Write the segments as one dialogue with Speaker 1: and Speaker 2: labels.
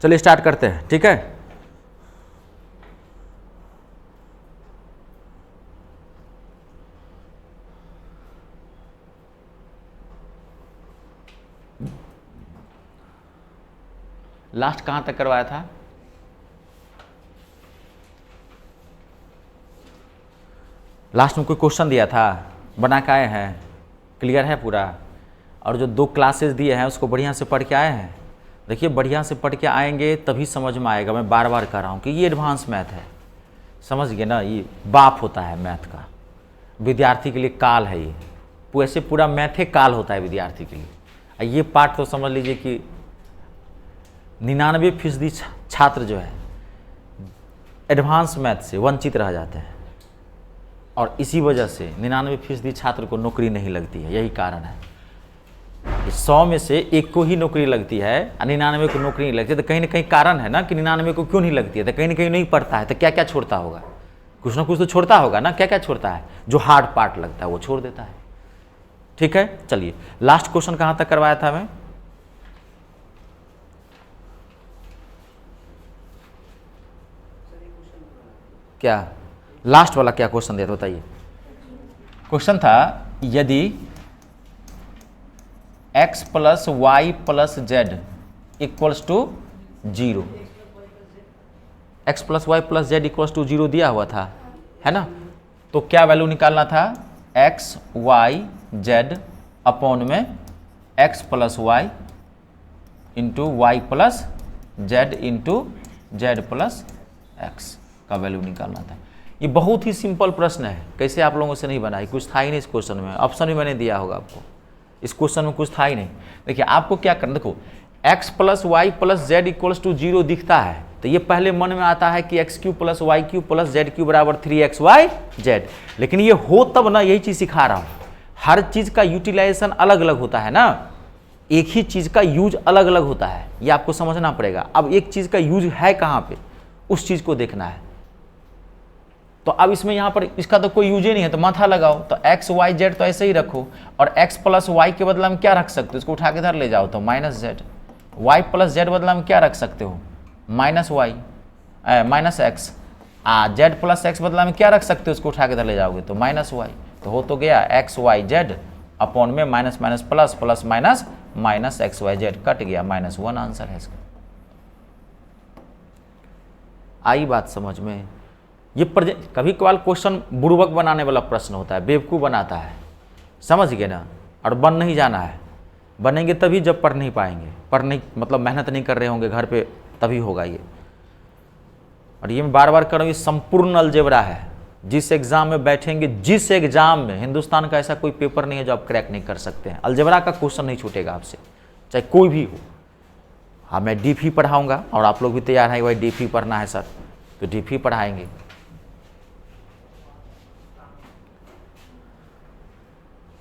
Speaker 1: चलिए स्टार्ट करते हैं, ठीक है। लास्ट कहां तक करवाया था? लास्ट में कोई क्वेश्चन दिया था, बना के आए हैं, क्लियर है पूरा? और जो 2 क्लासेस दिए हैं उसको बढ़िया से पढ़ के आए हैं? देखिए बढ़िया से पढ़ के आएंगे तभी समझ में आएगा। मैं बार बार कह रहा हूँ कि ये एडवांस मैथ है, समझ गए ना। ये बाप होता है मैथ का, विद्यार्थी के लिए काल है ये। वैसे पूरा मैथ ही काल होता है विद्यार्थी के लिए। ये पार्ट तो समझ लीजिए कि 99% छात्र जो है एडवांस मैथ से वंचित रह जाते हैं, और इसी वजह से 99% छात्र को नौकरी नहीं लगती है। यही कारण है। 100 में से 1 को ही नौकरी लगती है, 99 को नौकरी नहीं लगती। तो कहीं ना कहीं कारण है ना कि 99 को क्यों नहीं लगती है। तो कहीं ना कहीं नहीं पढ़ता है, तो क्या क्या छोड़ता होगा, कुछ ना कुछ तो छोड़ता होगा ना। क्या क्या छोड़ता है? जो हार्ड पार्ट लगता है वो छोड़ देता है, ठीक है। चलिए लास्ट क्वेश्चन कहां तक करवाया था मैं? क्या लास्ट वाला क्या क्वेश्चन दिया था बताइए? क्वेश्चन था यदि x plus y plus z equals to 0, x plus y plus z equals to 0 दिया हुआ था, है ना। तो क्या वैल्यू निकालना था? x वाई जेड अपॉन में x plus y into y plus z into z plus x का वैल्यू निकालना था। ये बहुत ही सिंपल प्रश्न है, कैसे आप लोगों से नहीं बना? कुछ था ही नहीं इस क्वेश्चन में, ऑप्शन भी मैंने दिया होगा आपको। इस क्वेश्चन में कुछ था ही नहीं। देखिए आपको क्या करना, देखो x plus y plus z equals to 0 दिखता है तो ये पहले मन में आता है कि x cube plus y cube plus z cube बराबर 3xy जेड। लेकिन ये हो तब ना, यही चीज सिखा रहा हूं। हर चीज का यूटिलाइजेशन अलग अलग होता है ना, एक ही चीज का यूज अलग अलग होता है, ये आपको समझना पड़ेगा। अब एक चीज का यूज है कहां पे, उस चीज को देखना है। तो अब इसमें यहाँ पर इसका तो कोई यूज ही नहीं है, तो माथा लगाओ। तो एक्स वाई जेड तो ऐसे ही रखो, और एक्स प्लस वाई के बदला में क्या रख सकते हो? इसको उठा के इधर ले जाओ तो minus z. Y plus z बदला में क्या रख सकते हो? Minus y minus x. Z plus x बदला में क्या रख सकते हो? उसको उठा के इधर ले जाओगे तो माइनस वाई। तो हो तो गया एक्स वाई जेड अपॉन में minus minus plus plus minus minus x y z, cut गया, -1 आंसर है इसका। आई बात समझ में? ये कभी कभार क्वेश्चन बुड़बक बनाने वाला प्रश्न होता है, बेवकूफ़ बनाता है, समझ गए ना। और बन नहीं जाना है, बनेंगे तभी जब पढ़ नहीं पाएंगे, पढ़ नहीं मतलब मेहनत नहीं कर रहे होंगे घर पे, तभी होगा ये। और ये मैं बार बार कर रहा हूँ, ये संपूर्ण अलजेब्रा है। जिस एग्जाम में बैठेंगे, जिस एग्जाम में, हिंदुस्तान का ऐसा कोई पेपर नहीं है जो आप क्रैक नहीं कर सकते हैं। अलजेब्रा का क्वेश्चन नहीं छूटेगा आपसे, चाहे कोई भी हो। हाँ मैं डीपी पढ़ाऊँगा और आप लोग भी तैयार हैं भाई डीपी पढ़ना है सर, तो डीपी पढ़ाएंगे।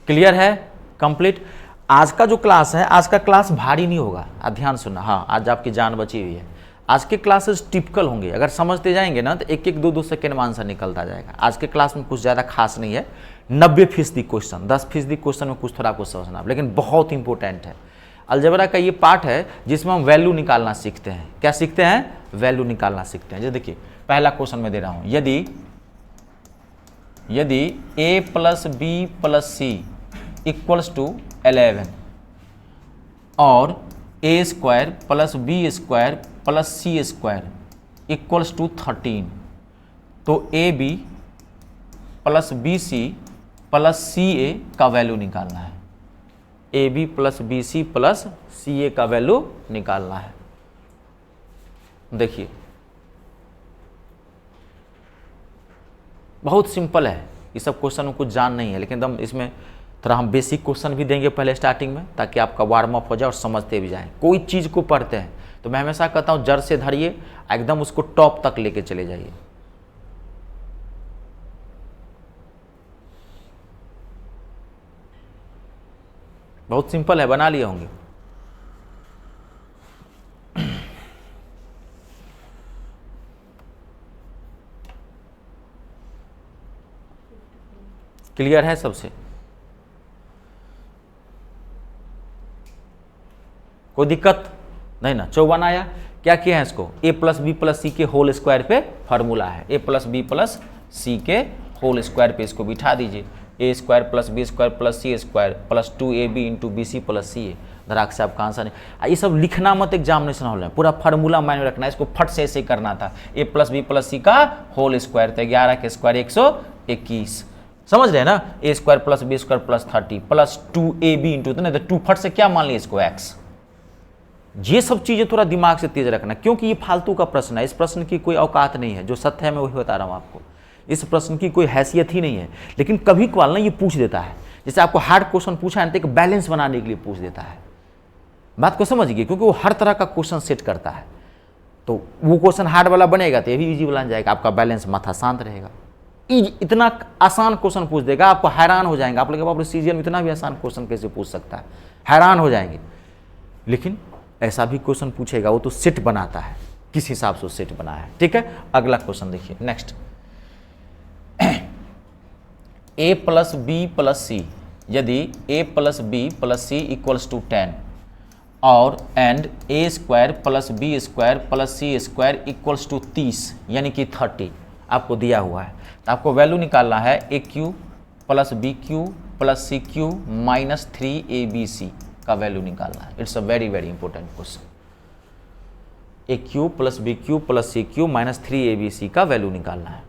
Speaker 1: क्लियर है? कंप्लीट। आज का जो क्लास है, आज का क्लास भारी नहीं होगा, आप ध्यान सुनना। हाँ आज आपकी जान बची हुई है। आज के क्लासेस टिपिकल होंगे, अगर समझते जाएंगे ना तो 1-1, 2-2 सेकेंड में आंसर निकलता जाएगा। आज के क्लास में कुछ ज़्यादा खास नहीं है, 90% क्वेश्चन, 10% क्वेश्चन में कुछ थोड़ा कुछ समझना, लेकिन बहुत इंपॉर्टेंट है। अलजेब्रा का ये पार्ट है जिसमें हम वैल्यू निकालना सीखते हैं। क्या सीखते हैं? वैल्यू निकालना सीखते हैं। जो देखिए पहला क्वेश्चन मैं दे रहा हूँ, यदि a plus B plus C equals to 11 और a square plus B square plus C square equals to 13, तो A B plus B C plus C A का वैल्यू निकालना है। A B plus B C plus C A का value निकालना है। देखिए बहुत सिंपल है, ये सब क्वेश्चन में कुछ जान नहीं है, लेकिन एकदम इसमें थोड़ा हम बेसिक क्वेश्चन भी देंगे पहले स्टार्टिंग में, ताकि आपका वार्म अप हो जाए और समझते भी जाए। कोई चीज़ को पढ़ते हैं तो मैं हमेशा कहता हूँ जड़ से धरिए, एकदम उसको टॉप तक लेके चले जाइए। बहुत सिंपल है, बना लिए होंगे। क्लियर है सबसे? कोई दिक्कत नहीं ना? 54 आया क्या किया है इसको, A plus B plus C के होल स्क्वायर पे फार्मूला है, A plus B plus C के होल स्क्वायर पे इसको बिठा दीजिए, A square plus B square plus C square plus 2ab into B C plus C A. धराक से आपका आंसर नहीं, ये सब लिखना मत एग्जामिनेशन हॉल में, पूरा फार्मूला माइंड में रखना है, इसको फट से ऐसे करना था, ए प्लस बी प्लस सी का होल स्क्वायर था 11 के स्क्वायर 121, समझ रहे हैं ना, A square plus B square plus 30 plus 2ab into, नहीं तो 2 फट से क्या मान लिया इसको x। ये सब चीजें थोड़ा दिमाग से तेज रखना, क्योंकि ये फालतू का प्रश्न है, इस प्रश्न की कोई औकात नहीं है, जो सत्य है मैं वही बता रहा हूँ आपको, इस प्रश्न की कोई हैसियत ही नहीं है। लेकिन कभी कभार ना ये पूछ देता है, जैसे आपको हार्ड क्वेश्चन पूछा है तो एक बैलेंस बनाने के लिए पूछ देता है, बात को समझिए, क्योंकि वो हर तरह का क्वेश्चन सेट करता है, तो वो क्वेश्चन हार्ड वाला बनेगा तो ये भी इजी वाला जाएगा, आपका बैलेंस माथा शांत रहेगा। इतना आसान क्वेश्चन पूछ देगा, आपको हैरान हो जाएंगे, आप लोग बाप रे सीजीएल में इतना भी आसान क्वेश्चन कैसे पूछ सकता है, हैरान हो जाएंगे। लेकिन ऐसा भी क्वेश्चन पूछेगा, वो तो सेट बनाता है, किस हिसाब से सेट बनाया है, ठीक है। अगला क्वेश्चन देखिए, next, a plus B plus C, यदि a plus B plus C equals to 10 और and a square plus B square plus C square equals to 30 यानी कि 30 आपको दिया हुआ है, तो आपको वैल्यू निकालना है A cube plus B cube plus C cube minus 3abc का वैल्यू निकालना है। It's a very very important question, A cube plus B cube plus C cube minus 3abc का वैल्यू निकालना है।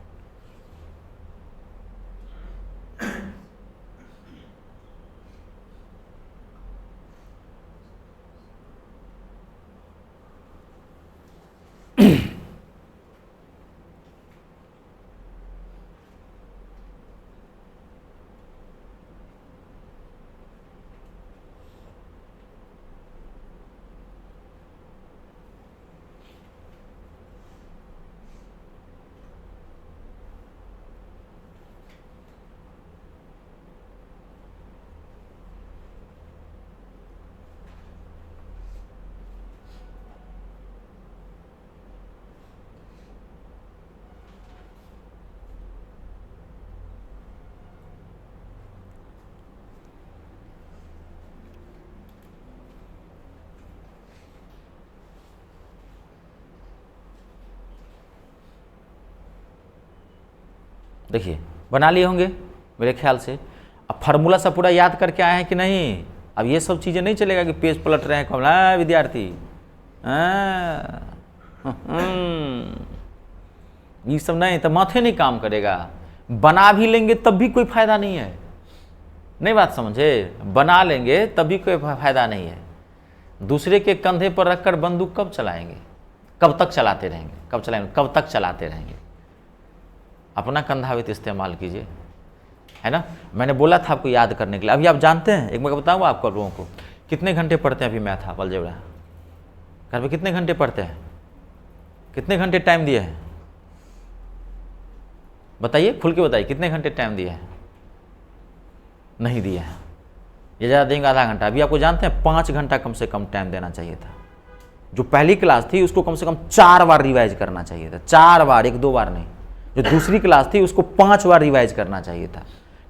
Speaker 1: देखिए बना लिए होंगे मेरे ख्याल से, अब फार्मूला सब पूरा याद करके आए हैं कि नहीं। अब ये सब चीज़ें नहीं चलेगा कि पेज पलट रहे हैं कमला विद्यार्थी, ये सब नहीं, तो माथे नहीं काम करेगा। बना भी लेंगे तब भी कोई फायदा नहीं है, नहीं बात समझे, बना लेंगे तब भी कोई फायदा नहीं है। दूसरे के कंधे पर रखकर बंदूक कब चलाएंगे, कब तक चलाते रहेंगे, कब चलाएंगे, कब तक चलाते रहेंगे। अपना कंधावित इस्तेमाल कीजिए, है ना। मैंने बोला था आपको याद करने के लिए। अभी आप जानते हैं, एक मैं बताऊँ आपको लोगों को कितने घंटे पढ़ते हैं अभी मैथ आप अलजेब्रा घर में, कितने घंटे पढ़ते हैं, कितने घंटे टाइम दिए हैं, बताइए खुल के बताइए, कितने घंटे टाइम दिए हैं। नहीं दिए हैं, ये ज़्यादा देंगे आधा घंटा। अभी आपको जानते हैं 5 घंटा कम से कम टाइम देना चाहिए था। जो पहली क्लास थी उसको कम से कम 4 बार रिवाइज करना चाहिए था, 4 बार, 1-2 बार नहीं। जो दूसरी क्लास थी उसको 5 बार रिवाइज करना चाहिए था,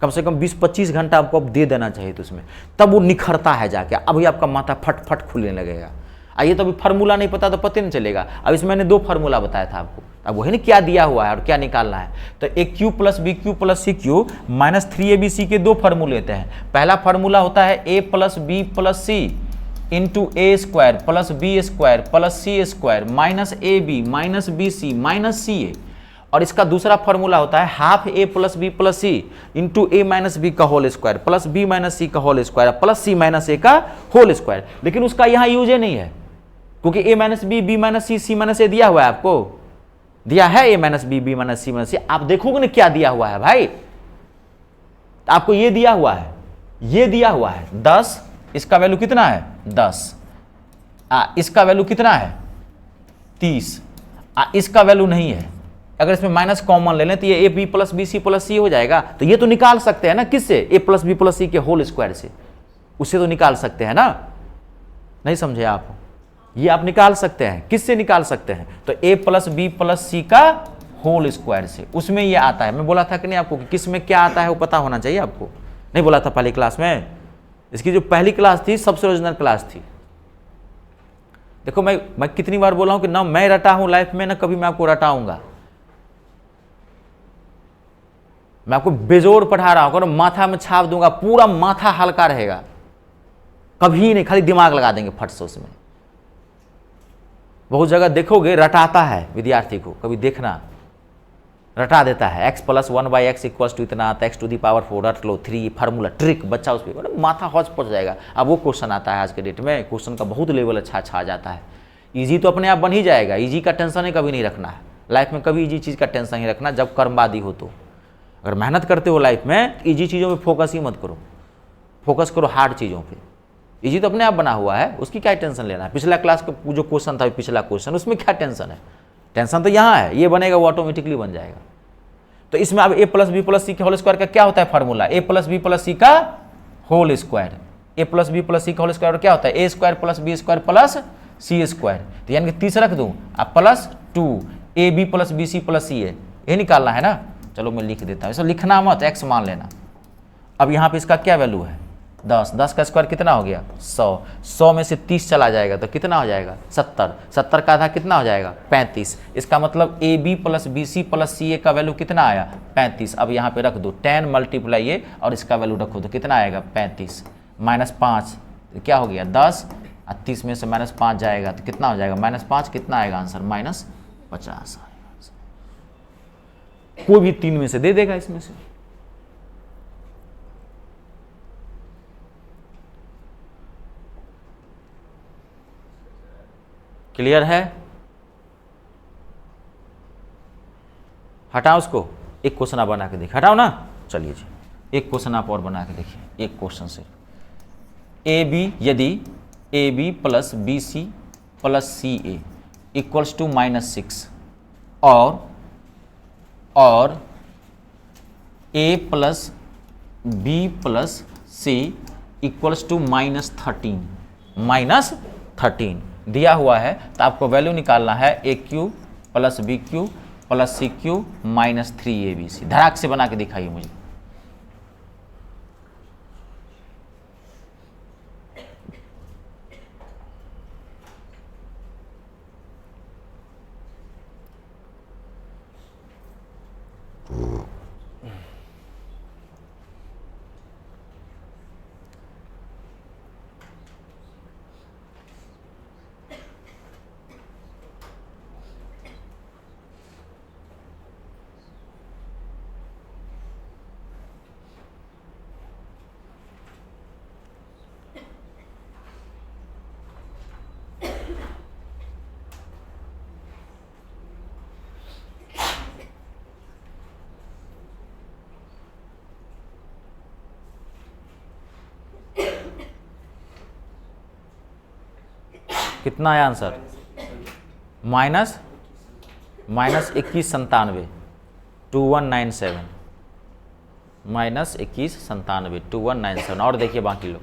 Speaker 1: कम से कम 20-25 घंटा आपको अब दे देना चाहिए था उसमें, तब वो निखरता है जाके। अभी आपका माथा फट फट खुलने लगेगा। आइए, तो अभी फार्मूला नहीं पता तो पता नहीं चलेगा। अब इसमें मैंने 2 फार्मूला बताया था आपको, अब वही ना क्या दिया हुआ है और क्या निकालना है। तो A cube plus B cube plus C cube minus 3abc के 2 फार्मूले होते हैं। पहला फार्मूला होता है A plus B plus C into A square plus B square plus C square minus A B minus B C minus C A. और इसका दूसरा फार्मूला होता है half A plus B plus C into A minus B का whole square plus B minus C का whole square plus C minus A का whole square. लेकिन उसका यहाँ यूज नहीं है, क्योंकि ए minus B minus C minus ए दिया हुआ है, आपको दिया है ए minus B minus C minus सी। आप देखोगे ना क्या दिया हुआ है भाई, आपको ये दिया हुआ है, ये दिया हुआ है 10, इसका वैल्यू कितना है 10, इसका वैल्यू कितना है 30, इसका वैल्यू नहीं है। अगर इसमें माइनस कॉमन ले लें तो ये A B plus B C plus C हो जाएगा। तो ये तो निकाल सकते हैं ना, किससे, ए प्लस बी प्लस सी के होल स्क्वायर से, उससे तो निकाल सकते हैं ना। नहीं समझे आप, ये आप निकाल सकते हैं, किससे निकाल सकते हैं, तो ए प्लस बी प्लस सी का होल स्क्वायर से, उसमें ये आता है। मैं बोला था कि नहीं आपको कि किस में क्या आता है वो पता होना चाहिए आपको, नहीं बोला था पहली क्लास में। इसकी जो पहली क्लास थी सबसे ओरिजिनल क्लास थी, देखो मैं कितनी बार बोला हूं कि ना मैं रटा हूं लाइफ में, ना कभी मैं आपको रटाऊंगा। मैं आपको बेजोर पढ़ा रहा हूं, माथा में छाप दूंगा, पूरा माथा हल्का रहेगा, कभी नहीं, खाली दिमाग लगा देंगे फट से उसमें। बहुत जगह देखोगे रटाता है विद्यार्थी को, कभी देखना रटा देता है, x + 1/x = इतना, x टू दी पावर 4 रट लो, 3 फार्मूला ट्रिक, बच्चा उस पर माथा हौच पड़ जाएगा। अब वो क्वेश्चन आता है आज के डेट में, क्वेश्चन का बहुत लेवल अच्छा आ जाता है। इजी तो अपने आप बन ही जाएगा, इजी का टेंशन ही कभी नहीं रखना है लाइफ में, कभी इजी चीज़ का टेंशन ही रखना जब कर्मवादी हो। तो अगर मेहनत करते हो लाइफ में, इजी चीज़ों पर फोकस ही मत करो, फोकस करो हार्ड चीज़ों पर। इजी तो अपने आप बना हुआ है, उसकी क्या टेंशन लेना है। पिछला क्लास का जो क्वेश्चन था, पिछला क्वेश्चन, उसमें क्या टेंशन है, टेंशन तो यहाँ है, ये बनेगा वो ऑटोमेटिकली बन जाएगा। तो इसमें अब a + b + c के होल स्क्वायर का क्या होता है फार्मूला, a + b + c का whole square. a + b + c का होल स्क्वायर क्या होता है, a² + b² + c²। तो यानी कि 30 रख दूं, अब +2 ab + bc + ca, ये निकालना है ना। चलो मैं लिख देता हूँ, इसे लिखना मत, x मान लेना। अब यहाँ पे इसका क्या वैल्यू है, 10, 10 का स्क्वायर कितना हो गया 100, 100 में से 30 चला जाएगा तो कितना हो जाएगा 70, 70 का आधा कितना हो जाएगा 35। इसका मतलब AB + BC + CA का वैल्यू कितना आया 35। अब यहाँ पे रख दो 10 × ये और इसका वैल्यू रखो तो कितना आएगा 35 -5 क्या हो गया 10, 30 में से -5 जाएगा तो कितना हो जाएगा -5, कितना आएगा आंसर -50 आएगा। कोई भी 3 में से दे देगा इसमें से। क्लियर है, हटाओ उसको, एक क्वेश्चन आप बना के देखिए, हटाओ ना, चलिए जी एक क्वेश्चन आप और बना के देखिए, एक क्वेश्चन से AB यदि AB + BC + CA = -6 और A + B + C = -13 दिया हुआ है, तो आपको वैल्यू निकालना है AQ + BQ + CQ -3ABC। धड़ाक से बना के दिखाइए मुझे। कितना है आंसर -2197 2197 -2197 2197। और देखिए बाकी लोग,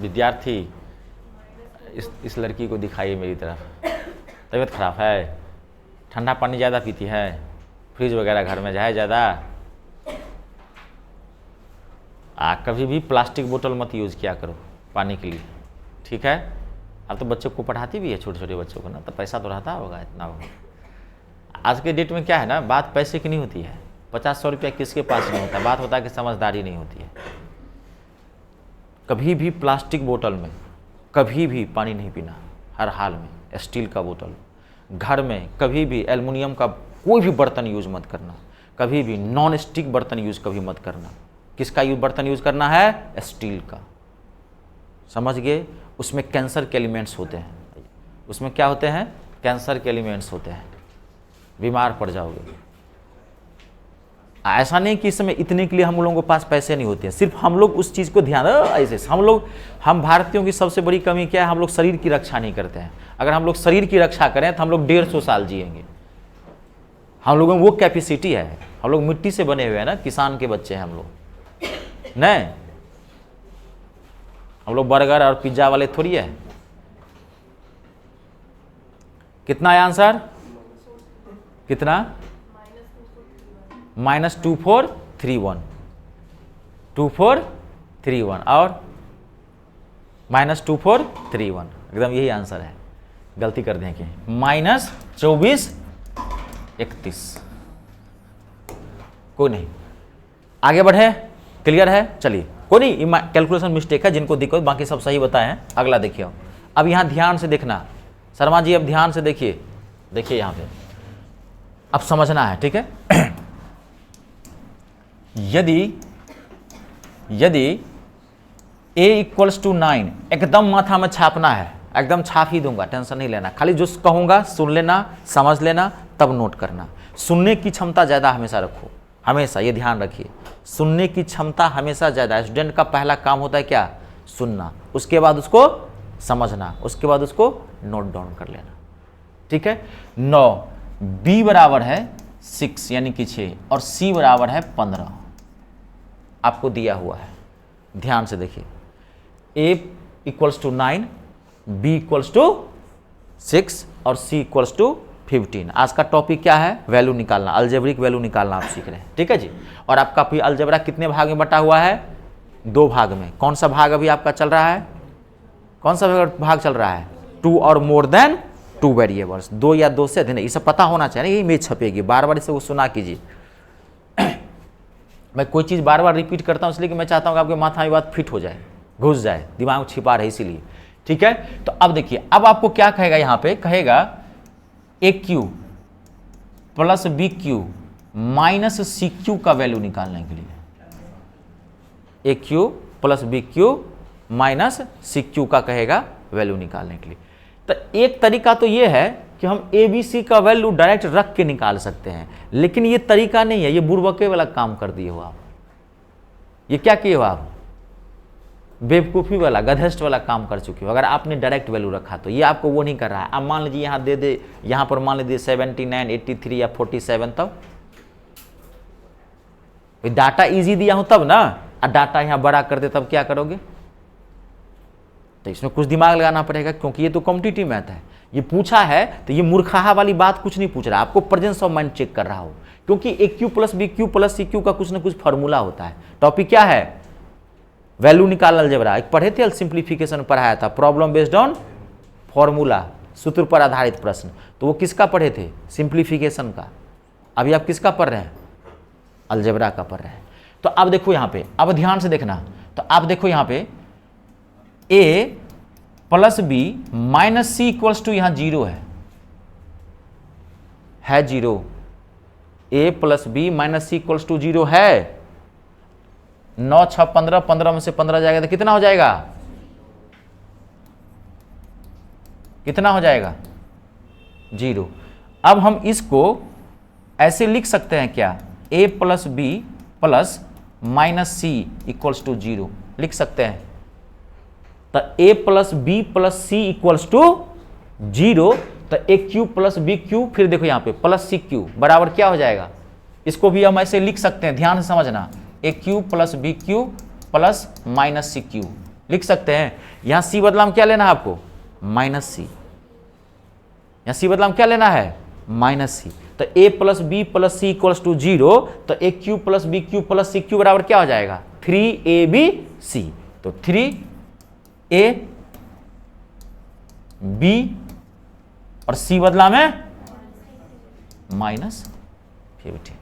Speaker 1: विद्यार्थी इस लड़की को दिखाइए मेरी तरफ। तबीयत खराब है, ठंडा पानी ज़्यादा पीती है, फ्रिज वगैरह घर में है ज़्यादा। कभी भी प्लास्टिक बोतल मत यूज़ किया करो पानी के लिए, ठीक है। अब तो बच्चों को पढ़ाती भी है, छोटे छोटे बच्चों को ना, तो पैसा तो रहता होगा इतना होगा। आज के डेट में क्या है ना, बात पैसे की नहीं होती है, 50-100 रुपया किसके पास नहीं होता, बात होता है कि समझदारी नहीं होती है। कभी भी प्लास्टिक बोतल में कभी भी पानी नहीं पीना, हर हाल में। स्टील का बोतल, घर में कभी भी एल्युमिनियम का कोई भी बर्तन यूज़ मत करना, कभी भी नॉन स्टिक बर्तन यूज़ कभी मत करना। किसका बर्तन यूज़ करना है, स्टील का, समझ गए। उसमें कैंसर के एलिमेंट्स होते हैं, उसमें क्या होते हैं, कैंसर के एलिमेंट्स होते हैं, बीमार पड़ जाओगे। ऐसा नहीं कि इस समय इतने के लिए हम लोगों के पास पैसे नहीं होते हैं, सिर्फ हम लोग उस चीज़ को ध्यान ऐसे हम भारतीयों की सबसे बड़ी कमी क्या है, हम लोग शरीर की रक्षा नहीं करते हैं। अगर हम लोग शरीर की रक्षा करें तो हम लोग 150 साल जिएंगे। हम लोगों में वो कैपेसिटी है, हम लोग मिट्टी से बने हुए हैं ना, किसान के बच्चे हैं हम लोग, नहीं हम लोग बर्गर और पिज्जा वाले थोड़ी है। कितना है आंसर कितना? -2431, 2431 और -2431, एकदम यही आंसर है। गलती कर दें कि -2431, कोई नहीं, आगे बढ़े, क्लियर है? चलिए कोई नहीं, कैलकुलेशन मिस्टेक है, जिनको दिक्कत बाकी सब सही बताए हैं। अगला देखिए, अब यहाँ ध्यान से देखना शर्मा जी, अब ध्यान से देखिए, देखिए यहाँ पे अब समझना है, ठीक है? यदि a = 9, एकदम माथा में छापना है, एकदम छाप ही दूंगा, टेंशन नहीं लेना, खाली जो कहूंगा सुन लेना, समझ लेना, तब नोट करना। सुनने की क्षमता ज़्यादा हमेशा रखो, हमेशा ये ध्यान रखिए, सुनने की क्षमता हमेशा ज़्यादा। स्टूडेंट का पहला काम होता है क्या? सुनना, उसके बाद उसको समझना, उसके बाद उसको नोट डाउन कर लेना, ठीक है? 9, b बराबर है 6 यानी कि 6 और c बराबर है 15, आपको दिया हुआ है। ध्यान से देखिए, a = 9, b = 6 और c = 15। आज का टॉपिक क्या है? वैल्यू निकालना, अलजेब्रिक वैल्यू निकालना आप सीख रहे हैं, ठीक है जी? और आपका अलजेब्रा कितने भाग में बटा हुआ है? 2 भाग में। कौन सा भाग अभी आपका चल रहा है? कौन सा भाग चल रहा है? 2 और मोर देन 2 वेरिएबल्स, 2 या 2 से अधिक, ये सब पता होना चाहिए, ये इमेज छपेगी, बार बार इसे वो सुना कीजिए। मैं कोई चीज़ बार बार रिपीट करता हूँ इसलिए कि मैं चाहता हूँ कि आपके माथा में बात फिट हो जाए, घुस जाए, दिमाग में छिपा रहे इसीलिए, ठीक है? तो अब देखिए, अब आपको क्या कहेगा यहाँ पे? कहेगा AQ + BQ - CQ का वैल्यू निकालने के लिए, AQ + BQ - CQ का कहेगा वैल्यू निकालने के लिए। तो एक तरीका तो ये है कि हम ABC का वैल्यू डायरेक्ट रख के निकाल सकते हैं, लेकिन ये तरीका नहीं है, ये बुड़बके वाला काम कर दिए हो आप। ये क्या किए हो आप? बेवकूफ़ी वाला, गधेष्ट वाला काम कर चुके हो। अगर आपने डायरेक्ट वैल्यू रखा तो ये आपको वो नहीं कर रहा है। अब मान लीजिए यहाँ दे दे, यहाँ पर मान लीजिए 79, 83 या 47, तब डाटा इजी दिया हूँ तब ना, और डाटा यहाँ बड़ा कर दे तब क्या करोगे? तो इसमें कुछ दिमाग लगाना पड़ेगा, क्योंकि ये तो कॉम्पिटिटिव मैथ है। ये पूछा है तो ये मूर्खाहा वाली बात कुछ नहीं पूछ रहा, आपको प्रेजेंस ऑफ माइंड चेक कर रहा हो, क्योंकि AQ + BQ + CQ का कुछ ना कुछ फॉर्मूला होता है। टॉपिक क्या है? वैल्यू निकाल अलजेब्रा। एक पढ़े थे, सिंप्लीफिकेशन पढ़ाया था, प्रॉब्लम बेस्ड ऑन फॉर्मूला, सूत्र पर आधारित प्रश्न। तो वो किसका पढ़े थे? सिंप्लीफिकेशन का। अभी आप किसका पढ़ रहे हैं? अलजेब्रा का पढ़ रहे हैं। तो अब देखो यहाँ पे, अब ध्यान से देखना, तो आप देखो यहाँ पे A + B - C = यहाँ 0 है 0। A + B - C = 0 है। 9, 6, 15, 15 में से 15 जाएगा तो कितना हो जाएगा? कितना हो जाएगा? 0। अब हम इसको ऐसे लिख सकते हैं क्या? A + B + -C = 0 लिख सकते हैं। तो A + B + C = 0, तो AQ + BQ, फिर देखो यहाँ पे +CQ बराबर क्या हो जाएगा? इसको भी हम ऐसे लिख सकते हैं, ध्यान से समझना, AQ + BQ + -CQ लिख सकते हैं। यहाँ C बदलाम क्या लेना है आपको? -C। यहाँ C बदलाम क्या लेना है? -C। तो A + B + C = 0, तो AQ + BQ + CQ बराबर क्या हो जाएगा? 3ABC। तो 3A B और C बदला में -15।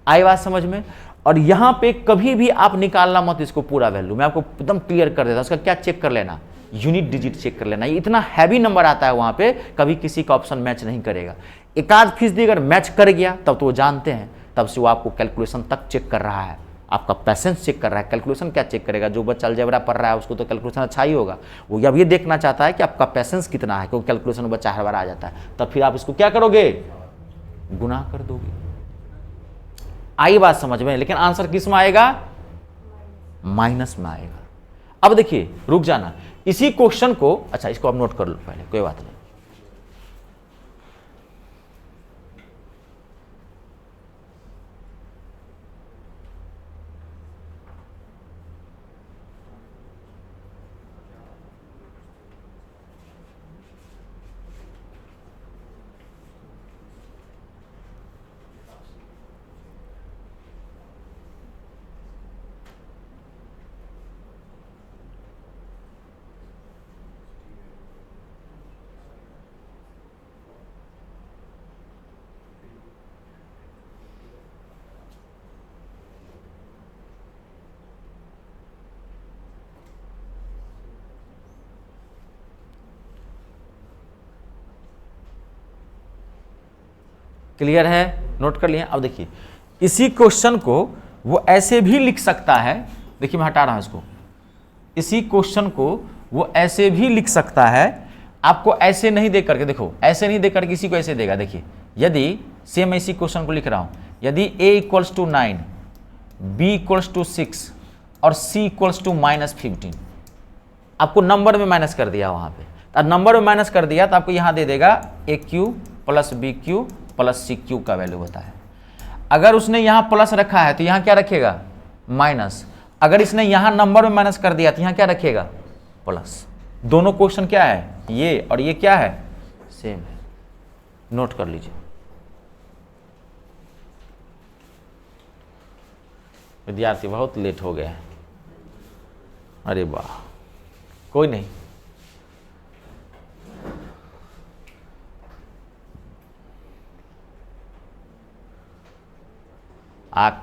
Speaker 1: आई बात समझ में? और यहां पे कभी भी आप निकालना मत इसको पूरा वैल्यू, मैं आपको एकदम क्लियर कर देता हूं। उसका क्या चेक कर लेना? यूनिट डिजिट चेक कर लेना। ये इतना हैवी नंबर आता है वहां पे, कभी किसी का ऑप्शन मैच नहीं करेगा। 1% अगर मैच कर गया तब तो वो जानते हैं, तब से वो आपको कैलकुलेशन तक चेक कर रहा है, आपका पैसेंस चेक कर रहा है। कैलकुलेशन क्या चेक करेगा? जो बच्चा अलजेब्रा पढ़ रहा है उसको तो कैलकुलेशन अच्छा ही होगा, वो अब ये देखना चाहता है कि आपका पैसेंस कितना है, क्योंकि कैलकुलेशन में बच्चा हर बार आ जाता है। तब फिर आप इसको क्या करोगे? गुना कर दोगे। आई बात समझ में? लेकिन आंसर किस में आएगा? माइनस में आएगा। अब देखिए, रुक जाना, इसी क्वेश्चन को, अच्छा इसको आप नोट कर लो पहले, कोई बात नहीं। क्लियर है, नोट कर लिए। अब देखिए इसी क्वेश्चन को वो ऐसे भी लिख सकता है, देखिए मैं हटा रहा हूं इसको, इसी क्वेश्चन को वो ऐसे भी लिख सकता है, आपको ऐसे नहीं दे करके, देखो ऐसे नहीं दे करके इसी को ऐसे देगा। देखिए यदि सेम इसी क्वेश्चन को लिख रहा हूं, यदि a equals to 9, b equals to 6 और c इक्वल्स टू -15, आपको नंबर में माइनस कर दिया वहां पे, तो नंबर में माइनस कर दिया तो आपको यहां दे देगा AQ plus BQ plus CQ का वैल्यू होता है। अगर उसने यहां प्लस रखा है तो यहां क्या रखेगा, माइनस। अगर इसने यहां नंबर में माइनस कर दिया तो यहां क्या रखेगा, प्लस। दोनों क्वेश्चन क्या है, ये और ये क्या है, सेम है, नोट कर लीजिए। विद्यार्थी बहुत लेट हो गया है, अरे वाह, कोई नहीं,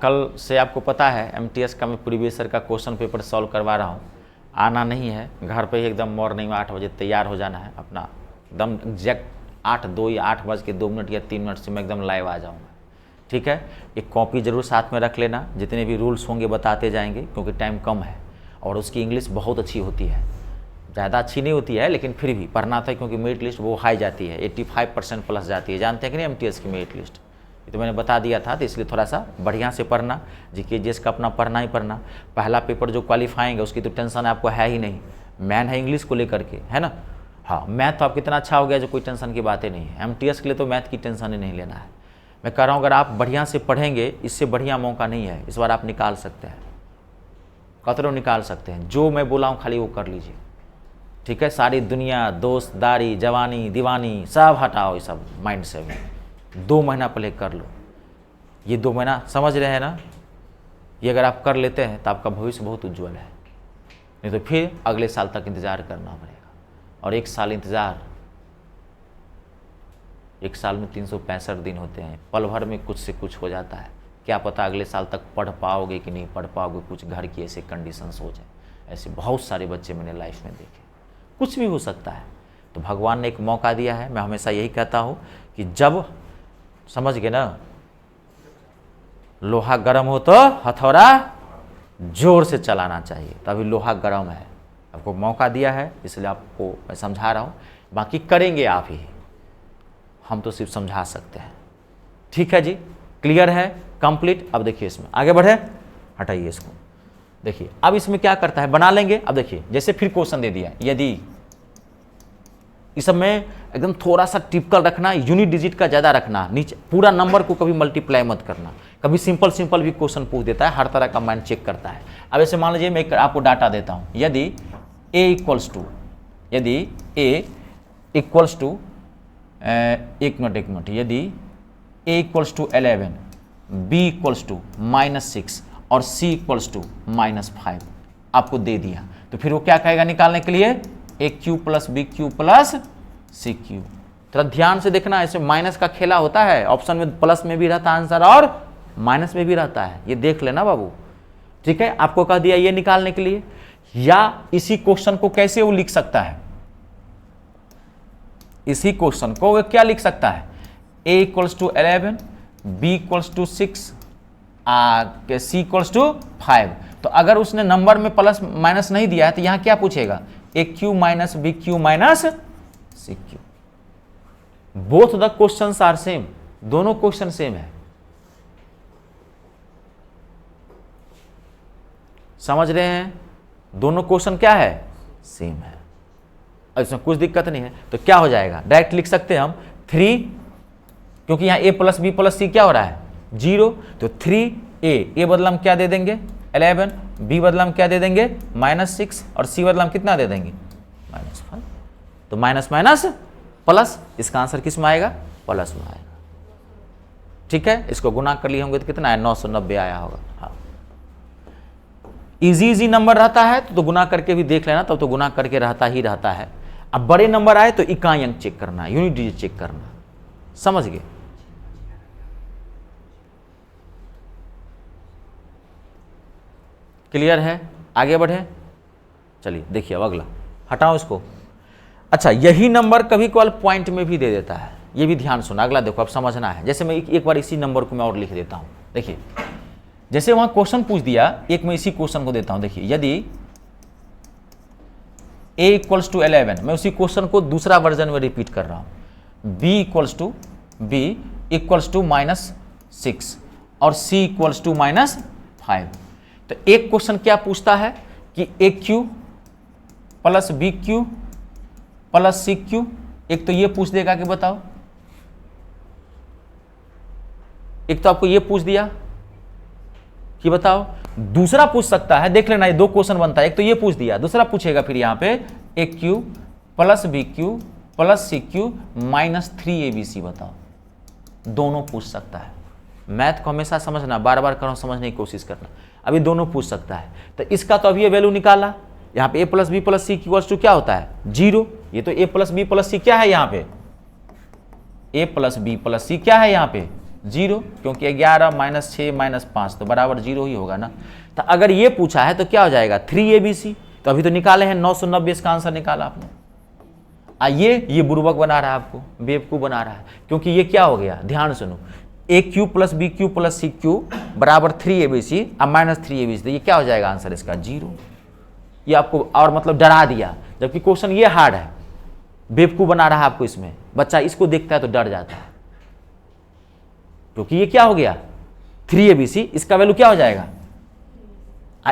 Speaker 1: कल से आपको पता है MTS का मैं प्रीवियस ईयर का क्वेश्चन पेपर सॉल्व करवा रहा हूँ। आना नहीं है, घर पे ही एकदम मॉर्निंग में 8 बजे तैयार हो जाना है, अपना एकदम एग्जैक्ट 8:02 या 8:02 या 3 से मैं एकदम लाइव आ जाऊँगा, ठीक है। एक कॉपी जरूर साथ में रख लेना, जितने भी रूल्स होंगे बताते जाएंगे, क्योंकि टाइम कम है और उसकी इंग्लिश बहुत अच्छी होती है, ज़्यादा अच्छी नहीं होती है लेकिन फिर भी पढ़ना था, क्योंकि मेरिट लिस्ट वो हाई जाती है, 85% प्लस जाती है, जानते हैं कि नहीं MTS की मेरिट लिस्ट, ये तो मैंने बता दिया था। तो इसलिए थोड़ा सा बढ़िया से पढ़ना, GK GS का अपना पढ़ना ही पढ़ना। पहला पेपर जो क्वालिफाइंग है उसकी तो टेंशन आपको है ही नहीं, मैन है इंग्लिश को लेकर के, है ना। हाँ, मैथ तो आप कितना अच्छा हो गया जो कोई टेंशन की बातें नहीं है। MTS के लिए तो मैथ की टेंशन ही नहीं लेना है। मैं कह रहा हूँ अगर आप बढ़िया से पढ़ेंगे, इससे बढ़िया मौका नहीं है, इस बार आप निकाल सकते हैं, कतरों निकाल सकते हैं। जो मैं बोला हूँ खाली वो कर लीजिए, ठीक है। सारी दुनिया, दोस्तदारी, जवानी, दीवानी सब हटाओ, ये सब माइंड से 2 महीना पहले कर लो। ये 2 महीना समझ रहे हैं ना, ये अगर आप कर लेते हैं तो आपका भविष्य बहुत उज्जवल है, नहीं तो फिर अगले साल तक इंतज़ार करना पड़ेगा। और 1 साल इंतज़ार, 1 साल में 365 दिन होते हैं, पल भर में कुछ से कुछ हो जाता है। क्या पता अगले साल तक पढ़ पाओगे कि नहीं पढ़ पाओगे, कुछ घर की ऐसे कंडीशंस हो जाए। ऐसे बहुत सारे बच्चे मैंने लाइफ में देखे, कुछ भी हो सकता है। तो भगवान ने एक मौका दिया है। मैं हमेशा यही कहता हूँ कि जब, समझ गए ना, लोहा गर्म हो तो हथौड़ा जोर से चलाना चाहिए, तभी लोहा गर्म है। आपको मौका दिया है इसलिए आपको मैं समझा रहा हूँ, बाकी करेंगे आप ही, हम तो सिर्फ समझा सकते हैं, ठीक है जी। क्लियर है, कंप्लीट। अब देखिए इसमें आगे बढ़े, हटाइए इसको। देखिए अब इसमें क्या करता है, बना लेंगे। अब देखिए जैसे फिर क्वेश्चन दे दिया, यदि इस सब में एकदम थोड़ा सा टिपिकल रखना, यूनिट डिजिट का ज़्यादा रखना, नीचे पूरा नंबर को कभी मल्टीप्लाई मत करना। कभी सिंपल सिंपल भी क्वेश्चन पूछ देता है, हर तरह का माइंड चेक करता है। अब ऐसे मान लीजिए मैं आपको डाटा देता हूँ, यदि a इक्वल्स टू, यदि a इक्वल्स टू, एक मिनट, यदि a equals to 11, b equals to -6 और c इक्वल्स टू -5 आपको दे दिया, तो फिर वो क्या कहेगा निकालने के लिए, AQ plus BQ plus CQ। थोड़ा ध्यान से देखना, ऐसे माइनस का खेला होता है, ऑप्शन में प्लस में भी रहता है आंसर और माइनस में भी रहता है, ये देख लेना बाबू, ठीक है। आपको कह दिया ये निकालने के लिए, या इसी क्वेश्चन को कैसे वो लिख सकता है, इसी क्वेश्चन को वो क्या लिख सकता है, a equals to 11, b equals to 6, c equals to 5। तो अगर उसने नंबर में प्लस माइनस नहीं दिया है तो यहां क्या पूछेगा, AQ minus BQ minus CQ। Both the questions are same, दोनों क्वेश्चन सेम है, समझ रहे हैं। दोनों क्वेश्चन क्या है, सेम है, इसमें कुछ दिक्कत नहीं है। तो क्या हो जाएगा, डायरेक्ट लिख सकते हैं हम 3, क्योंकि यहाँ a plus b plus c क्या हो रहा है 0, तो 3a बदला हम क्या दे देंगे 11, b बदला हम क्या दे देंगे -6 और c बदला हम कितना दे देंगे -5। तो माइनस माइनस प्लस, इसका आंसर किस में आएगा, प्लस में आएगा, ठीक है। इसको गुना कर लिए होंगे तो कितना है, 990 आया होगा। हाँ, इजी नंबर रहता है तो गुना करके भी देख लेना, तब तो गुना करके रहता ही रहता है। अब बड़े नंबर आए तो इकाई अंक चेक करना, यूनिट डिजिट चेक करना, समझ गए। क्लियर है, आगे बढ़े, चलिए देखिए अब अगला, हटाओ इसको। अच्छा, यही नंबर कभी कभार पॉइंट में भी दे देता है, ये भी ध्यान सुना, अगला देखो अब समझना है। जैसे मैं एक बार इसी नंबर को मैं और लिख देता हूँ। देखिए जैसे वहाँ क्वेश्चन पूछ दिया, एक मैं इसी क्वेश्चन को देता हूँ। देखिए यदि a इक्वल्स टू 11, मैं उसी क्वेश्चन को दूसरा वर्जन में रिपीट कर रहा हूँ। b इक्वल्स टू -6 और c इक्वल्स टू -5। तो एक क्वेश्चन क्या पूछता है कि AQ plus BQ plus CQ, एक तो ये पूछ देगा कि बताओ, एक तो आपको ये पूछ दिया कि बताओ, दूसरा पूछ सकता है, देख लेना ये दो क्वेश्चन बनता है, एक तो ये पूछ दिया, दूसरा पूछेगा फिर यहाँ पे AQ plus BQ plus CQ minus 3ABC बताओ, दोनों पूछ सकता है। मैथ को हमेशा समझना, बार बार करो, समझने की कोशिश करना। अभी दोनों पूछ सकता है, तो इसका तो अभी ये वैल्यू निकाला, यहाँ पे a plus B plus C equals to क्या होता है 0। ये तो a plus B plus c क्या है, यहाँ पे a plus B plus c क्या है यहाँ पे 0, क्योंकि 11 माइनस 6 माइनस 5 तो बराबर 0 ही होगा ना। तो अगर ये पूछा है तो क्या हो जाएगा 3ABC। तो अभी तो निकाले हैं 990, इसका आंसर निकाला आपने। ये बुर्बक बना रहा है आपको, बेवकूफ बना रहा है, क्योंकि ये क्या हो गया, ध्यान सुनो, AQ plus BQ plus CQ बराबर 3ABC अब माइनस 3ABC, तो ये क्या हो जाएगा आंसर इसका 0। ये आपको और मतलब डरा दिया, जबकि क्वेश्चन ये हार्ड है, बेवकूफ बना रहा है आपको। इसमें बच्चा इसको देखता है तो डर जाता है, क्योंकि ये क्या हो गया 3ABC, इसका वैल्यू क्या हो जाएगा,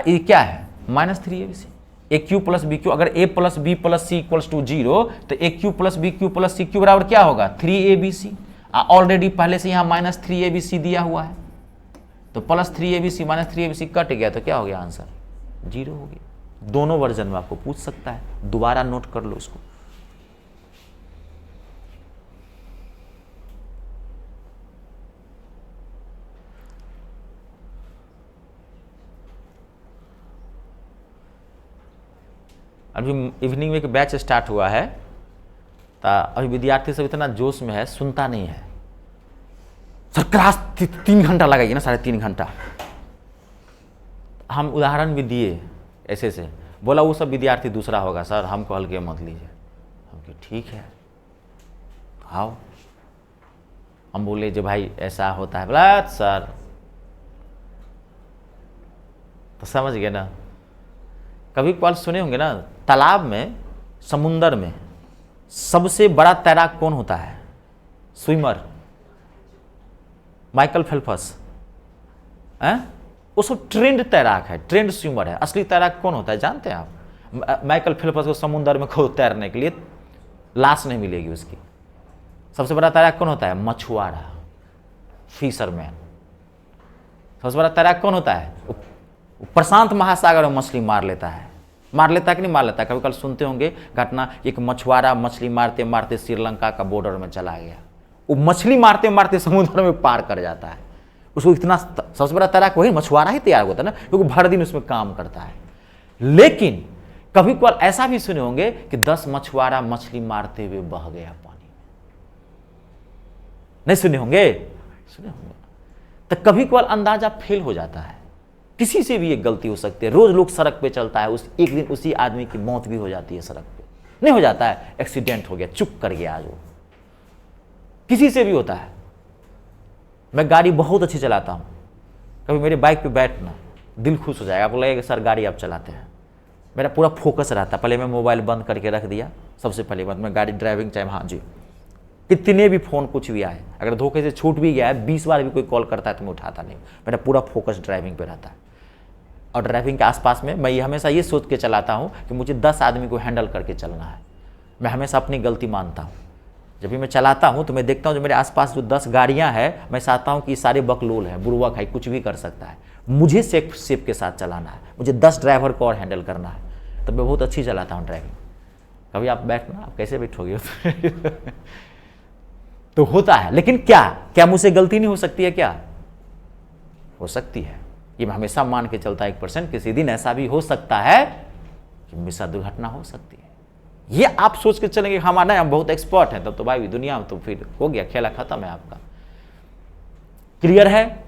Speaker 1: ये क्या है minus 3ABC। AQ plus BQ, अगर A plus B plus C equals to 0, तो AQ plus BQ plus CQ बराबर क्या होगा 3ABC। ऑलरेडी पहले से यहाँ माइनस 3ABC दिया हुआ है, तो plus 3ABC minus 3ABC cut गया, तो क्या हो गया आंसर 0 हो गया। दोनों वर्जन में आपको पूछ सकता है, दोबारा नोट कर लो इसको। अभी इवनिंग में एक बैच स्टार्ट हुआ है, तो अभी विद्यार्थी सब इतना जोश में है, सुनता नहीं है। सर क्लास 3 घंटा लगेगी ना, 3.5 घंटा। हम उदाहरण भी दिए ऐसे से, बोला वो सब विद्यार्थी दूसरा होगा सर, हमको हल्के मत लीजिए। हम कहे ठीक है आओ। हम बोले जो भाई ऐसा होता है, बोला सर, तो समझ गए ना। कभी कभार सुने होंगे ना, तालाब में, समुंदर में सबसे बड़ा तैराक कौन होता है, स्विमर, माइकल फेल्प्स हैं, वो सब ट्रेंड तैराक है, ट्रेंड स्विमर है। असली तैराक कौन होता है जानते हैं आप? माइकल फेल्प्स को समुंदर में खो तैरने के लिए लाश नहीं मिलेगी उसकी। सबसे बड़ा तैराक कौन होता है, मछुआरा, फिशरमैन। सबसे बड़ा तैराक कौन होता है, प्रशांत महासागर में मछली मार लेता है कि नहीं मार लेता है। कभी कल सुनते होंगे घटना, एक मछुआरा मछली मारते मारते श्रीलंका का बॉर्डर में चला गया। वो मछली मारते मारते समुद्र में पार कर जाता है। उसको इतना, सबसे बड़ा तैराक वही मछुआरा ही तैयार होता है ना, क्योंकि भर दिन उसमें काम करता है। लेकिन कभी कभार ऐसा भी सुने होंगे कि 10 मछुआरा मछली मारते हुए बह गया पानी में, नहीं सुने होंगे? सुने होंगे। तो कभी कभार अंदाजा फेल हो जाता है, किसी से भी एक गलती हो सकती है। रोज लोग सड़क पे चलता है, उस एक दिन उसी आदमी की मौत भी हो जाती है सड़क पे, नहीं हो जाता है, एक्सीडेंट हो गया, चुप कर गया आज वो, किसी से भी होता है। मैं गाड़ी बहुत अच्छी चलाता हूँ, कभी मेरे बाइक पे बैठना दिल खुश हो जाएगा, आपको लगेगा सर गाड़ी आप चलाते हैं। मेरा पूरा फोकस रहता है, पहले मैं मोबाइल बंद करके रख दिया, सबसे पहले बात मैं गाड़ी ड्राइविंग, चाहे हाँ जी कितने भी फ़ोन कुछ भी आए, अगर धोखे से छूट भी गया है, 20 बार भी कोई कॉल करता है तो मैं उठाता नहीं, मेरा पूरा फोकस ड्राइविंग पे रहता है। और ड्राइविंग के आसपास में मैं हमेशा ये सोच के चलाता हूँ कि मुझे 10 आदमी को हैंडल करके चलना है। मैं हमेशा अपनी गलती मानता हूँ। जब भी मैं चलाता हूँ तो मैं देखता हूँ जो मेरे आसपास जो 10 गाड़ियाँ हैं, मैं चाहता हूँ कि सारे बकलोल हैं, बुर्बक है, कुछ भी कर सकता है, मुझे सेफ के साथ चलाना है, मुझे 10 ड्राइवर को और हैंडल करना है। तब मैं बहुत अच्छी चलाता हूँ ड्राइविंग। कभी आप बैठना, आप कैसे बैठोगे तो होता है। लेकिन क्या मुझसे गलती नहीं हो सकती है? क्या हो सकती है, ये मैं हमेशा मान के चलता 1%। किसी दिन ऐसा भी हो सकता है कि मेरे दुर्घटना हो सकती है। ये आप सोच के चलेंगे हमारा हम बहुत एक्सपर्ट हैं, तब तो भाई दुनिया में तो फिर हो गया, खेला खत्म है आपका। क्लियर है?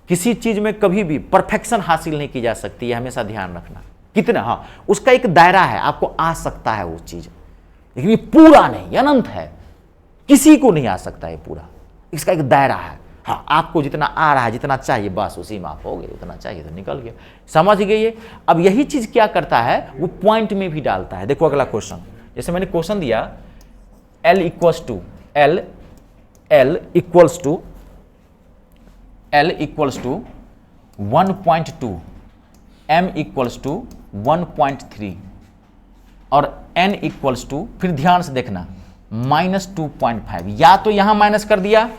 Speaker 1: किसी चीज में कभी भी परफेक्शन हासिल नहीं की जा सकती है, हमेशा ध्यान रखना। कितना, हाँ उसका एक दायरा है, आपको आ सकता है वो चीज, लेकिन ये पूरा नहीं, अनंत है। किसी को नहीं आ सकता है पूरा, इसका एक दायरा है। हाँ, आपको जितना आ रहा है, जितना चाहिए, बस उसी में आप हो गए, उतना चाहिए तो निकल गया। समझ गए? अब यही चीज क्या करता है, वो पॉइंट में भी डालता है। देखो अगला क्वेश्चन, जैसे मैंने क्वेश्चन दिया L equals to L equals to 1.2, M equals to 1.3 और N इक्वल्स टू, फिर ध्यान से देखना, -2.5। या तो यहां माइनस कर दिया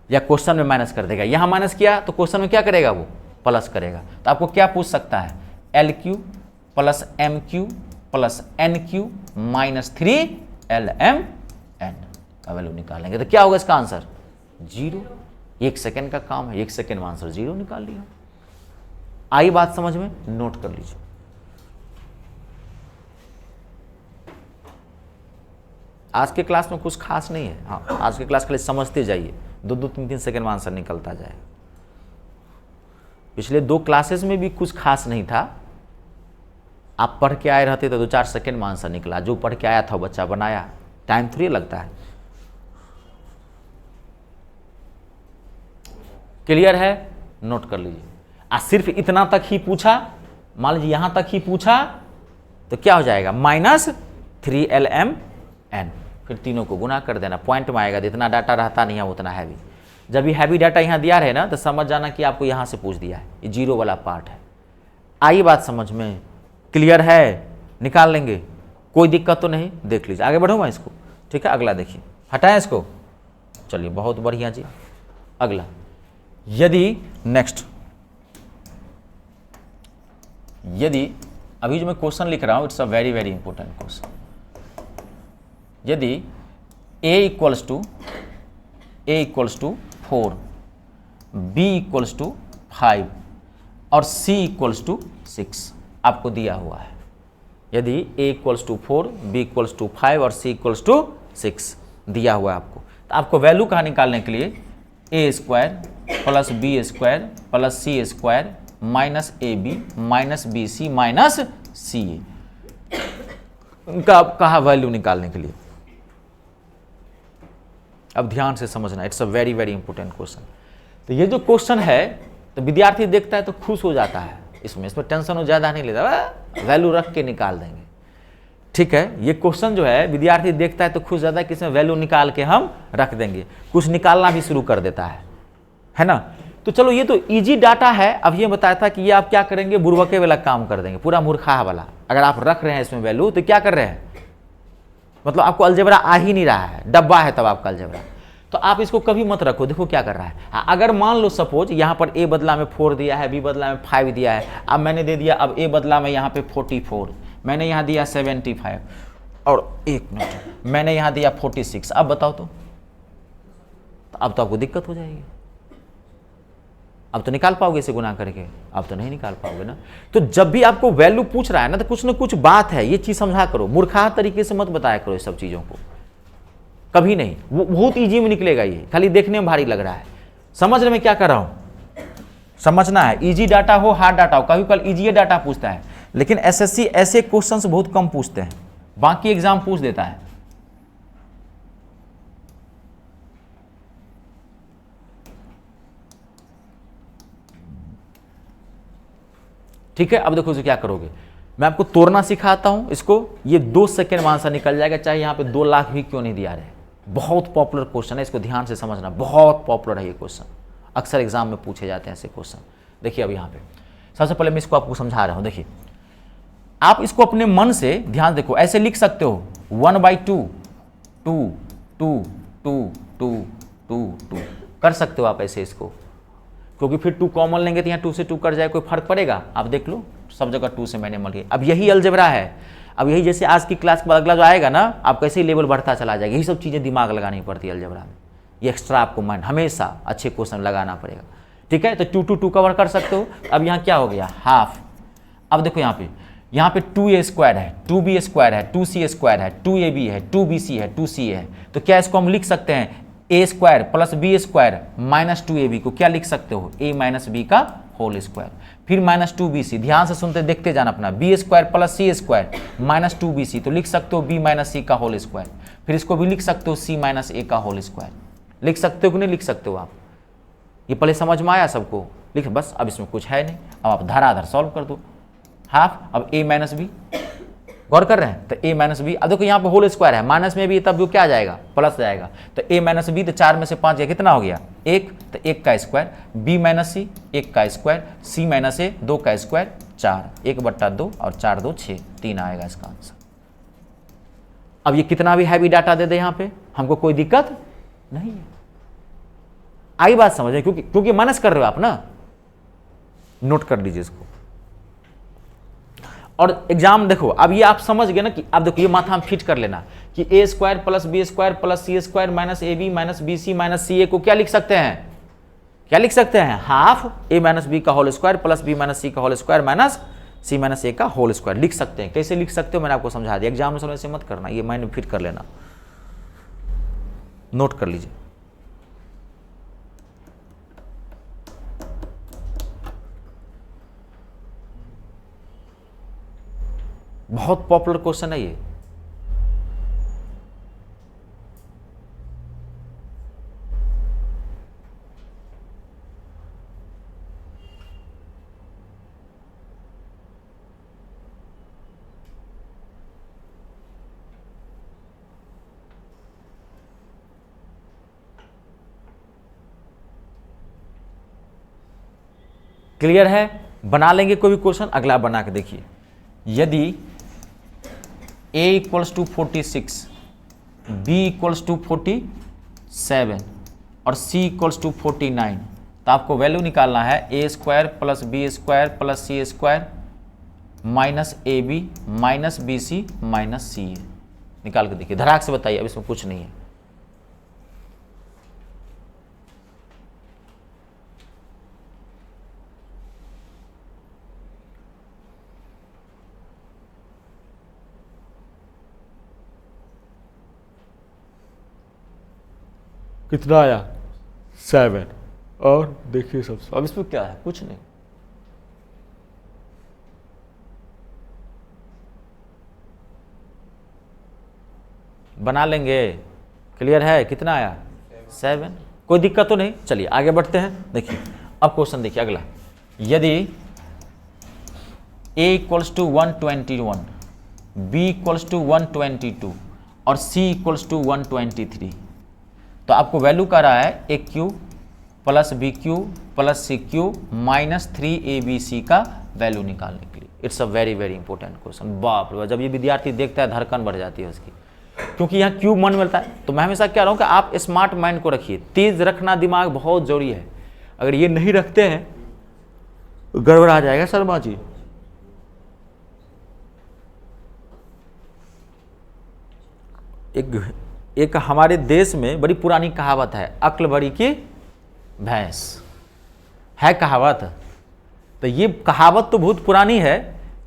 Speaker 1: या क्वेश्चन में माइनस कर देगा। यहां माइनस किया तो क्वेश्चन में क्या करेगा, वो प्लस करेगा। तो आपको क्या पूछ सकता है, LQ plus MQ plus NQ minus 3LMN का वैल्यू निकालेंगे तो क्या होगा इसका आंसर, 0। 1 सेकेंड का काम है, 1 सेकेंड में आंसर 0 निकाल लिया। आई बात समझ में, नोट कर लीजिए। आज के क्लास में कुछ खास नहीं है। हाँ, आज के क्लास के लिए समझते जाइए, 2-2, 3-3 सेकेंड में आंसर निकलता जाए। पिछले 2 क्लासेस में भी कुछ खास नहीं था। आप पढ़ के आए रहते तो 2-4 सेकेंड में आंसर निकला। जो पढ़ के आया था वो बच्चा बनाया, टाइम थोड़ी लगता है। क्लियर है, नोट कर लीजिए। सिर्फ इतना तक ही पूछा, मान लीजिए यहां तक ही पूछा तो क्या हो जाएगा, -3LMN। फिर तीनों को गुना कर देना, पॉइंट में आएगा। जितना डाटा रहता नहीं है उतना हैवी। जब भी हैवी डाटा यहाँ दिया रहे ना तो समझ जाना कि आपको यहाँ से पूछ दिया है, ये 0 वाला पार्ट है। आई बात समझ में, क्लियर है, निकाल लेंगे, कोई दिक्कत तो नहीं। देख लीजिए, आगे बढ़ो मैं इसको, ठीक है। अगला देखिए, हटाएं इसको, चलिए बहुत बढ़िया जी। अगला, यदि नेक्स्ट, यदि अभी जो मैं क्वेश्चन लिख रहा हूं, it's a very very important question. यदि a equals to 4, b equals to 5 और c इक्वल्स टू 6 आपको दिया हुआ है। यदि a equals to 4, b equals to 5 और c इक्वल्स टू 6 दिया हुआ है आपको, तो आपको वैल्यू कहाँ निकालने के लिए, a square plus b square plus c square minus ab minus bc minus ca का कहा वैल्यू निकालने के लिए। अब ध्यान से समझना, it's a very very important question. तो ये जो क्वेश्चन है तो विद्यार्थी देखता है तो खुश हो जाता है, इसमें टेंशन वो ज़्यादा नहीं लेता, वैल्यू रख के निकाल देंगे, ठीक है। ये क्वेश्चन जो है विद्यार्थी देखता है तो खुश ज़्यादा कि इसमें वैल्यू निकाल के हम रख देंगे, कुछ निकालना भी शुरू कर देता है ना। तो चलो ये तो इजी डाटा है। अब ये बताया था कि ये आप क्या करेंगे, बुर्बके वाला काम कर देंगे, पूरा मूर्खा वाला। अगर आप रख रहे हैं इसमें वैल्यू तो क्या कर रहे हैं, मतलब आपको अलजेब्रा आ ही नहीं रहा है, डब्बा है तब आपका अलजेब्रा, तो आप इसको कभी मत रखो। देखो क्या कर रहा है, अगर मान लो सपोज यहाँ पर a बदला में 4 दिया है, b बदला में 5 दिया है, अब मैंने दे दिया, अब a बदला में यहाँ पे 44, मैंने यहाँ दिया 75 और 1 मिनट मैंने यहाँ दिया 46। अब बताओ तो अब तो आपको दिक्कत हो जाएगी। अब तो निकाल पाओगे इसे गुना करके, अब तो नहीं निकाल पाओगे ना। तो जब भी आपको वैल्यू पूछ रहा है ना तो कुछ ना कुछ बात है, ये चीज समझा करो। मूर्खा तरीके से मत बताया करो इस सब चीजों को, कभी नहीं। वो बहुत इजी में निकलेगा, ये खाली देखने में भारी लग रहा है। समझ रहे मैं क्या कर रहा हूं, समझना है। इजी डाटा हो हार्ड डाटा हो, कभी कल इजी डाटा पूछता है, लेकिन एसएससी ऐसे क्वेश्चंस बहुत कम पूछते हैं, बाकी एग्जाम पूछ देता है। ठीक है, अब देखो इसे क्या करोगे, मैं आपको तोड़ना सिखाता हूं इसको। ये 2 सेकेंड में आंसर निकल जाएगा, चाहे यहां पे 2 लाख भी क्यों नहीं दिया रहे। बहुत पॉपुलर क्वेश्चन है, इसको ध्यान से समझना, बहुत पॉपुलर है ये क्वेश्चन, अक्सर एग्जाम में पूछे जाते हैं ऐसे क्वेश्चन। देखिए अब यहाँ पे सबसे पहले मैं इसको आपको समझा रहा हूँ। देखिए आप इसको अपने मन से ध्यान देखो, ऐसे लिख सकते हो 1/2 2 2 2 2 2 2 कर सकते हो आप ऐसे इसको, क्योंकि फिर 2 कॉमन लेंगे तो यहाँ 2 से 2 कट जाए, कोई फर्क पड़ेगा। आप देख लो सब जगह 2 से मैंने मल गई। अब यही अलजेब्रा है, अब यही जैसे आज की क्लास के बाद अगला जो आएगा ना, आपका ऐसे ही लेवल बढ़ता चला जाएगा। यही सब चीज़ें दिमाग लगानी पड़ती है अलजेब्रा में, ये एक्स्ट्रा आपको माइंड हमेशा अच्छे क्वेश्चन लगाना पड़ेगा। ठीक है, तो 2 2 2 कवर कर सकते हो। अब यहाँ क्या हो गया, हाफ। अब देखो यहाँ पे 2a स्क्वायर है, 2b स्क्वायर है, 2c स्क्वायर है, 2ab है, 2bc है, 2ca है। तो क्या इसको हम लिख सकते हैं A square plus B square minus 2ab को क्या लिख सकते हो, a माइनस बी का होल स्क्वायर, फिर माइनस 2bc, ध्यान से सुनते देखते जाना अपना, B square plus C square minus 2bc, तो लिख सकते हो b माइनस सी का होल स्क्वायर, फिर इसको भी लिख सकते हो c माइनस ए का होल स्क्वायर, लिख सकते हो कि नहीं लिख सकते हो आप, ये पहले समझ में आया सबको, लिख बस, अब इसमें कुछ है नहीं, अब आप धराधर सॉल्व कर दो, हाफ, अब a माइनस बी, गौर कर रहे हैं, तो a माइनस बी, अब देखो यहाँ पे होल स्क्वायर है, माइनस में भी तब वो क्या आ जाएगा, प्लस जाएगा, तो a माइनस बी, तो 4 में से 5 गया, कितना हो गया 1, तो 1 का स्क्वायर, b माइनस सी 1 का स्क्वायर, c माइनस ए 2 का स्क्वायर 4, 1/2 और 4 2 6, 3 आएगा इसका आंसर। अब ये कितना भी हैवी डाटा दे दे यहाँ पे हमको कोई दिक्कत नहीं है, आई बात समझ में, क्योंकि माइनस कर रहे हो आप ना, नोट कर लीजिए इसको। और एग्जाम देखो, अब ये आप समझ गए ना कि अब देखो ये माथा में फिट कर लेना कि A square plus B square plus C square minus A B minus B C minus C A को क्या लिख सकते हैं, क्या लिख सकते हैं, हाफ ए माइनस बी का whole square plus B minus C का whole square minus C minus A का होल स्क्वायर लिख सकते हैं। कैसे लिख सकते हो मैंने आपको समझा दिया, एग्जाम में ऐसे मत करना, ये माइंड में फिट कर लेना, नोट कर लीजिए। बहुत पॉपुलर क्वेश्चन है ये, क्लियर है, बना लेंगे कोई भी क्वेश्चन, अगला बना के देखिए, यदि a equals to 46, b equals to 47 और c इक्वल्स टू 49, तो आपको वैल्यू निकालना है a square plus B square plus C square minus A B minus B C minus C A, निकाल के देखिए, धड़ाक से बताइए, अब इसमें कुछ नहीं है। कितना आया 7, और देखिए सब, अब इसमें क्या है, कुछ नहीं, बना लेंगे, क्लियर है, कितना आया 7, कोई दिक्कत तो नहीं। चलिए आगे बढ़ते हैं, देखिए अब क्वेश्चन देखिए अगला, यदि a equals to 121, b equals to 122 और c इक्वल्स टू 123, तो आपको वैल्यू कर रहा है A cube plus B cube plus C cube minus 3abc का वैल्यू निकालने के लिए। It's a very very important question, बाप रे, जब ये विद्यार्थी देखता है धड़कन बढ़ जाती है उसकी, क्योंकि यहाँ क्यूब मन मिलता है। तो मैं हमेशा कह रहा हूँ कि आप स्मार्ट माइंड को रखिए, तेज रखना दिमाग बहुत जरूरी है, अगर ये नहीं रखते हैं तो गड़बड़ा जाएगा शर्मा जी। एक हमारे देश में बड़ी पुरानी कहावत है, अक्ल बड़ी की भैंस, है कहावत। तो ये कहावत तो बहुत पुरानी है,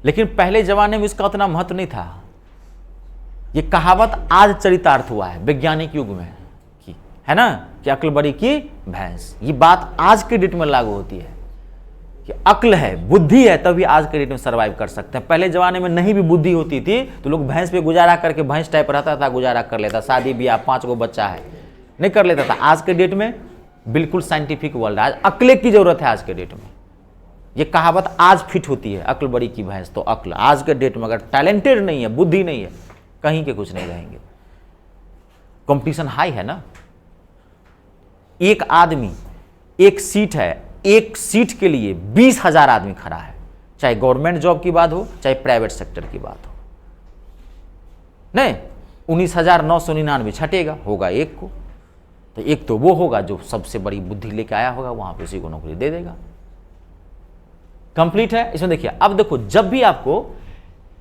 Speaker 1: लेकिन पहले जमाने में इसका उतना महत्व नहीं था। ये कहावत आज चरितार्थ हुआ है वैज्ञानिक युग में, है ना, कि अक्ल बड़ी की भैंस। ये बात आज के डेट में लागू होती है कि अक्ल है, बुद्धि है, तभी आज के डेट में सर्वाइव कर सकते हैं। पहले जमाने में नहीं भी बुद्धि होती थी तो लोग भैंस पे गुजारा करके, भैंस टाइप रहता था, गुजारा कर लेता, शादी ब्याह 5 गो बच्चा है नहीं कर लेता था। आज के डेट में बिल्कुल साइंटिफिक वर्ल्ड है, आज अक्ले की जरूरत है। आज के डेट में ये कहावत आज फिट होती है, अक्ल बड़ी की भैंस। तो अक्ल आज के डेट में अगर टैलेंटेड नहीं है, बुद्धि नहीं है, कहीं के कुछ नहीं रहेंगे। कंपटीशन हाई है ना, एक आदमी एक सीट है, एक सीट के लिए 20,000 आदमी खड़ा है, चाहे गवर्नमेंट जॉब की बात हो चाहे प्राइवेट सेक्टर की बात हो। नहीं, 19,999 छटेगा, होगा एक को, तो एक तो वो होगा जो सबसे बड़ी बुद्धि लेके आया होगा, वहां पे उसी को नौकरी दे देगा। कंप्लीट है। इसमें देखिए, अब देखो, जब भी आपको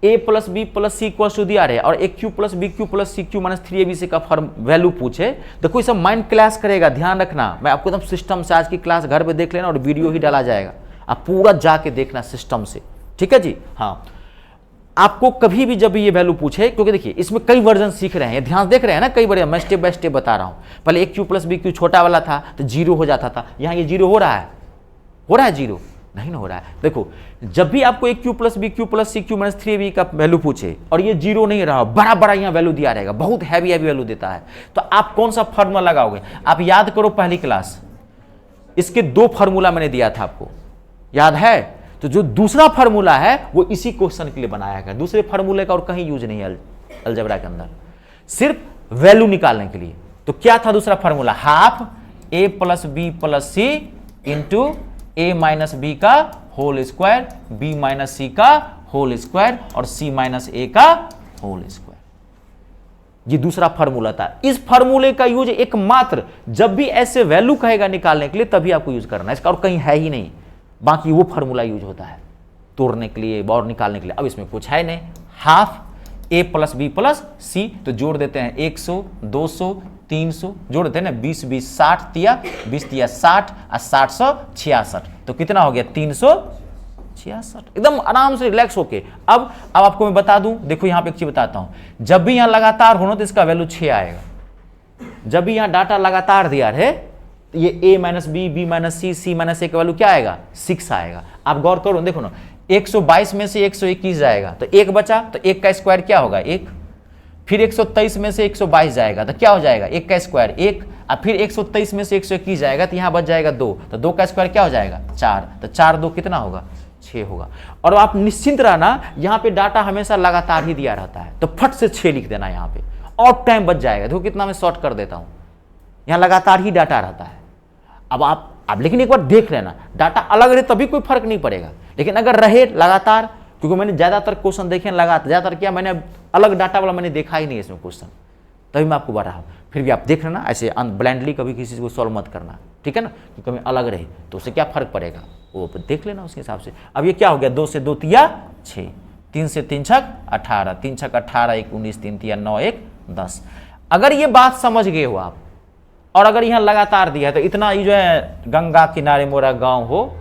Speaker 1: a plus B plus C equals to दिया रहे और A cube plus B cube plus C cube minus 3abc का फॉर्म वैल्यू पूछे, देखो इसे माइंड क्लास करेगा, ध्यान रखना। मैं आपको एकदम सिस्टम से, आज की क्लास घर पे देख लेना और वीडियो ही डाला जाएगा, आप पूरा जाके देखना सिस्टम से, ठीक है जी। हाँ, आपको कभी भी जब भी ये वैल्यू पूछे, क्योंकि देखिए इसमें कई वर्जन सीख रहे हैं, ध्यान देख रहे हैं ना, कई बड़े, मैं स्टेप बाय स्टेप बता रहा हूं। पहले ए क्यू प्लस बी क्यू छोटा वाला था तो जीरो हो जाता था, यहां ये जीरो हो रहा है जीरो नहीं ना हो रहा है। देखो जब भी आपको A cube plus B cube plus C cube minus 3b का वैल्यू पूछे और ये जीरो नहीं रहा, बड़ा बड़ा यहाँ वैल्यू दिया रहेगा, बहुत हैवी वैल्यू देता है, तो आप कौन सा फॉर्मूला लगाओगे? आप याद करो पहली क्लास, इसके 2 फॉर्मूला मैंने दिया था आपको, याद है? तो जो दूसरा फार्मूला है वो इसी क्वेश्चन के लिए बनाया गया, दूसरे फार्मूले का और कहीं यूज नहीं है अलजेब्रा के अंदर, सिर्फ वैल्यू निकालने के लिए। तो क्या था दूसरा formula? Half A plus B plus C into A minus B का whole square, B minus C का होल स्क्वायर और सी माइनस ए का होल स्क्वायर। ये दूसरा फार्मूला था। इस फार्मूले का यूज एकमात्र जब भी ऐसे वैल्यू कहेगा निकालने के लिए तभी आपको यूज करना है, इसका और कहीं है ही नहीं। बाकी वो फार्मूला यूज होता है तोड़ने के लिए और निकालने के लिए। अब इसमें कुछ है नहीं, half A plus B plus सी, तो जोड़ देते हैं 100 200 300, जोड़ देते हैं ना, 20 20 60 तिया 20 तिया 60 और 60 66, तो कितना हो गया? 366। एकदम आराम से रिलैक्स होके। अब आपको मैं बता दूं, देखो यहां पे एक चीज बताता हूं, जब भी यहां लगातार होना तो इसका वैल्यू 6 आएगा। जब भी यहां डाटा लगातार दिया है तो ये a minus B, B minus C, C minus A का वैल्यू क्या आएगा? 6 आएगा। आप गौर करो, देखो ना, 122 में से 121 जाएगा तो 1 बचा, तो 1 का स्क्वायर क्या होगा? 1। फिर 123 में से 122 जाएगा तो क्या हो जाएगा? 1 का स्क्वायर 1, और फिर 123 में से 121 जाएगा तो यहां बच जाएगा 2, तो 2 का स्क्वायर क्या हो जाएगा? 4, तो 4 2 कितना होगा? 6 होगा। और आप निश्चिंत रहना, यहां पे डाटा हमेशा लगातार ही दिया रहता है, तो फट से 6 लिख देना यहां पे, और टाइम बच जाएगा। देखो कितना मैं शॉर्ट कर देता हूं, यहां लगातार ही डाटा रहता है। अब लेकिन एक बार देख लेना, डाटा अलग रहे तभी कोई फर्क नहीं पड़ेगा, लेकिन अगर रहे लगातार, क्योंकि मैंने ज्यादातर क्वेश्चन देखे लगातार, ज्यादातर क्या मैंने अलग डाटा वाला मैंने देखा ही नहीं इसमें क्वेश्चन, तभी मैं आपको बता रहा हूं। फिर भी आप देख लेना, ऐसे ब्लाइंडली कभी किसी को सॉल्व मत करना, ठीक है ना, क्योंकि कभी अलग रहे तो उससे क्या फर्क पड़ेगा वो देख लेना उसके हिसाब से। अब ये क्या हो गया? 2 से 2 तिया 6, 3 से 3 छक 18, 3 छक 18, 1 19, 3 तिया 9 1 10। अगर ये बात समझ गए हो आप, और अगर यहां लगातार दिया है तो इतना ये जो है गंगा किनारे मोरा गांव हो,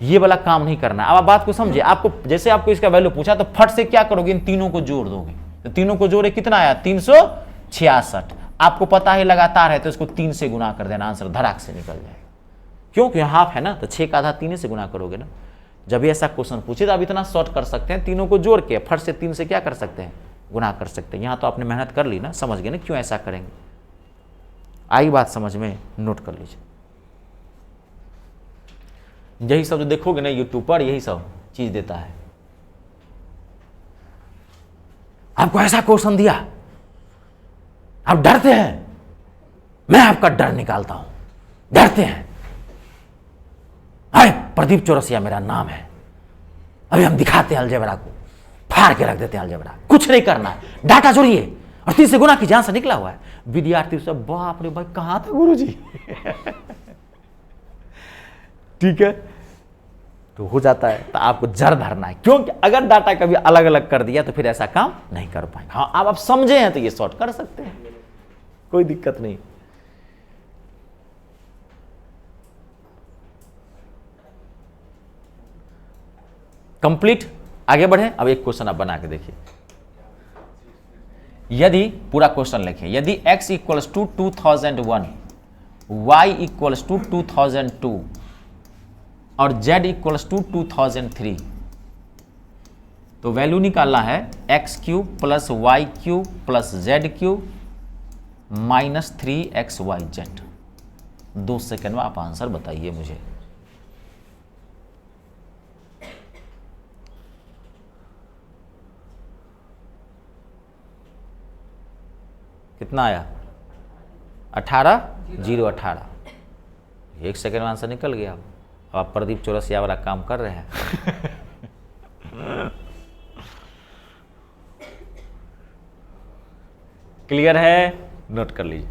Speaker 1: ये वाला काम नहीं करना। अब आप बात को समझे, आपको जैसे आपको इसका वैल्यू पूछा तो फट से क्या करोगे? इन तीनों को जोड़ दोगे, तो तीनों को जोड़े कितना आया? 366। आपको पता है लगातार है तो इसको 3 से गुना कर देना, आंसर धड़ाक से निकल जाएगा। क्योंकि हाफ है ना, तो 6 का आधा 3 से गुना करोगे ना। जब भी ऐसा क्वेश्चन पूछे तो आप इतना शॉर्ट कर सकते हैं, तीनों को जोड़ के फट से 3 से क्या कर सकते हैं? गुना कर सकते हैं। यहां तो आपने मेहनत कर ली ना, समझ गए ना क्यों ऐसा करेंगे। आई बात समझ में? नोट कर लीजिए। यही सब जो देखोगे ना यूट्यूब पर, यही सब चीज देता है। आपको ऐसा क्वेश्चन दिया, आप डरते हैं, मैं आपका डर निकालता हूं। डरते हैं, हाय प्रदीप चौरसिया मेरा नाम है, अभी हम दिखाते हैं अलजेब्रा को, फाड़ के रख देते हैं अलजेब्रा। कुछ नहीं करना है, डाटा जोड़िए और 3 से गुना की जान से निकला हुआ है। विद्यार्थी सब बाप रे भाई कहां था गुरुजी। ठीक है, तो हो जाता है, तो आपको जड़ धरना है, क्योंकि अगर डाटा कभी अलग अलग कर दिया तो फिर ऐसा काम नहीं कर पाएंगे। हाँ आप समझे हैं तो ये शॉर्ट कर सकते हैं, कोई दिक्कत नहीं। कंप्लीट, आगे बढ़े। अब एक क्वेश्चन आप बना के देखिए। यदि पूरा क्वेश्चन लिखें, यदि x equals to 2001, y equals to 2002 और z इक्वल्स टू 2003, तो वैल्यू निकालना है x cube plus y cube plus z cube minus 3xyz। 2 second में आप आंसर बताइए मुझे। कितना आया? 18 0 18। 1 सेकेंड में आंसर निकल गया। अब आप प्रदीप चौरसिया वाला काम कर रहे हैं। क्लियर है? नोट कर लीजिए।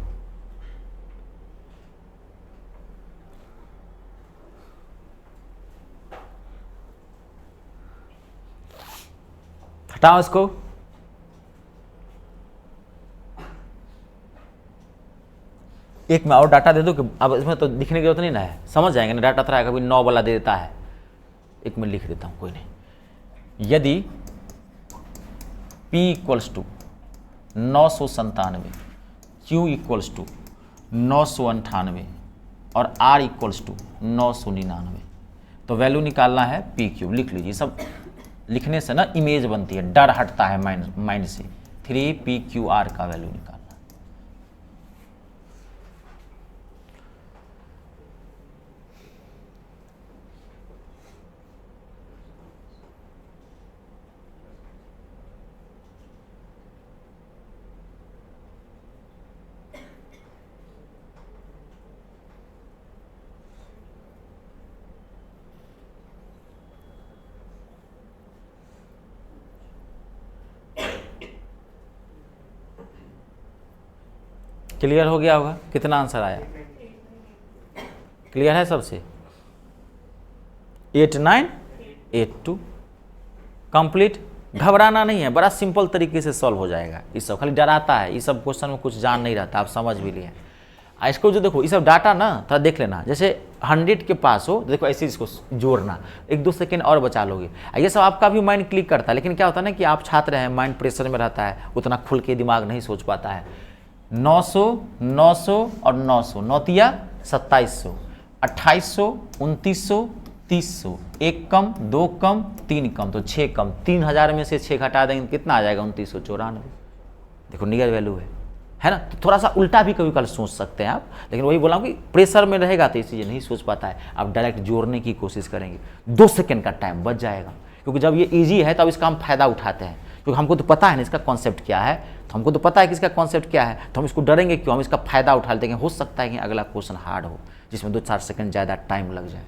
Speaker 1: हटाओ इसको। एक में और डाटा दे दो कि अब इसमें तो लिखने की जरूरत नहीं ना है, समझ जाएंगे ना। डाटा थोड़ा कभी 9 वाला दे देता है, एक में लिख देता हूं, कोई नहीं। यदि P equals to 997, Q equals to 998 और R इक्वल्स टू 999। तो वैल्यू निकालना है PQ, लिख लीजिए। सब लिखने से ना इमेज बनती है, डर हटता है माइंड से। 3PQR का वैल्यू निकालना। क्लियर हो गया होगा? कितना आंसर आया? क्लियर है सबसे? 8982 कंप्लीट। घबराना नहीं है, बड़ा सिंपल तरीके से सॉल्व हो जाएगा। ये सब खाली डराता है, ये सब क्वेश्चन में कुछ जान नहीं रहता, आप समझ भी लिए। इसको जो देखो, ये सब डाटा ना थोड़ा देख लेना। जैसे 100 के पास हो, देखो ऐसे इसको जोड़ना, 1-2 सेकेंड और बचा लोगे। ये सब आपका भी माइंड क्लिक करता है, लेकिन क्या होता है ना कि आप छात्र हैं, माइंड प्रेशर में रहता है, उतना खुल के दिमाग नहीं सोच पाता है। 900, 900 और 900, 9 तिया 2700, 2800, 2900, 3000, 1 कम, 2 कम, 3 कम, तो 6 कम। 3000 में से 6 घटा देंगे कितना आ जाएगा? 2994। देखो नियर वैल्यू है ना। तो थोड़ा सा उल्टा भी कभी कल सोच सकते हैं आप, लेकिन वही बोला कि प्रेशर में रहेगा तो इसीलिए नहीं सोच पाता है। आप डायरेक्ट जोड़ने की कोशिश करेंगे, 2 सेकेंड का टाइम बच जाएगा। क्योंकि जब ये ईजी है तब इसका हम फायदा उठाते हैं, क्योंकि हमको तो पता है ना इसका कॉन्सेप्ट क्या है, तो हमको तो पता है कि इसका कॉन्सेप्ट क्या है, तो हम इसको डरेंगे क्यों? हम इसका फायदा उठा लेते हैं। हो सकता है कि अगला क्वेश्चन हार्ड हो, जिसमें 2-4 सेकंड ज़्यादा टाइम लग जाए।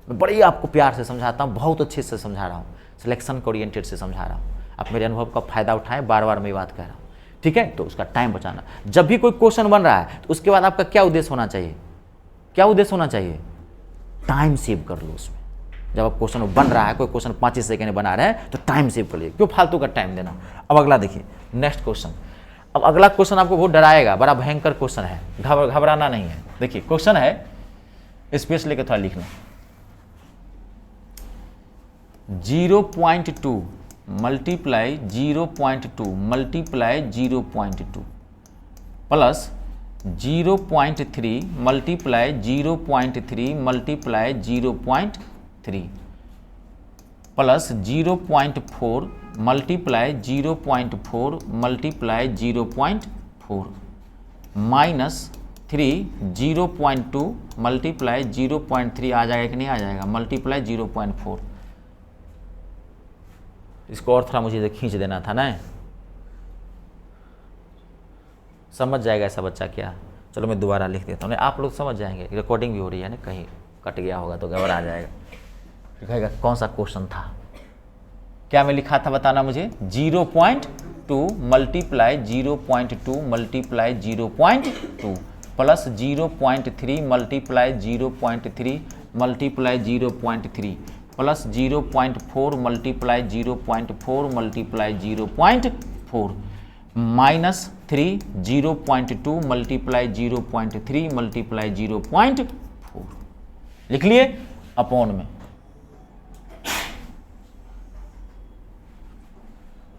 Speaker 1: मैं बड़ी आपको प्यार से समझाता हूँ, बहुत अच्छे से समझा रहा हूँ, सिलेक्शन को ओरिएंटेड से समझा रहा हूँ। आप मेरे अनुभव का फायदा उठाएं, बार बार मैं बात कह रहा हूँ, ठीक है? तो उसका टाइम बचाना। जब भी कोई क्वेश्चन बन रहा है तो उसके बाद आपका क्या उद्देश्य होना चाहिए? क्या उद्देश्य होना चाहिए? टाइम सेव कर लो उसमें। जब आप क्वेश्चन बन रहा है, कोई क्वेश्चन 5 सेकंड में बना रहे हैं, तो टाइम सेव कर लीजिए, क्यों फालतू का टाइम देना। अब अगला देखिए, नेक्स्ट क्वेश्चन। अब अगला क्वेश्चन आपको बहुत डराएगा, बड़ा भयंकर क्वेश्चन है, घबराना नहीं है। देखिए क्वेश्चन है, स्पेस लेके थोड़ा लिखना। 0.2 multiply 0.2 multiply 0.2 plus 0.3 multiply 0.3 multiply 0.3 plus 0.4 multiply 0.4 multiply 0.4 minus 3 0.2 multiply 0.3 आ जाएगा कि नहीं आ जाएगा? मल्टीप्लाई 0.4। इसको और थोड़ा मुझे खींच देना था ना, समझ जाएगा ऐसा बच्चा क्या? चलो मैं दोबारा लिख देता हूँ, आप लोग समझ जाएंगे। रिकॉर्डिंग भी हो रही है ना, कहीं कट गया होगा तो घबरा जाएगा। कहेगा कौन सा क्वेश्चन था, क्या मैं लिखा था बताना मुझे? 0.2 multiply 0.2 multiply 0.2 plus 0.3 multiply 0.3 multiply 0.3 plus 0.4 multiply 0.4 multiply 0.4 minus 3 0.2 multiply 0.3 multiply 0.4 लिख लिए अपॉन में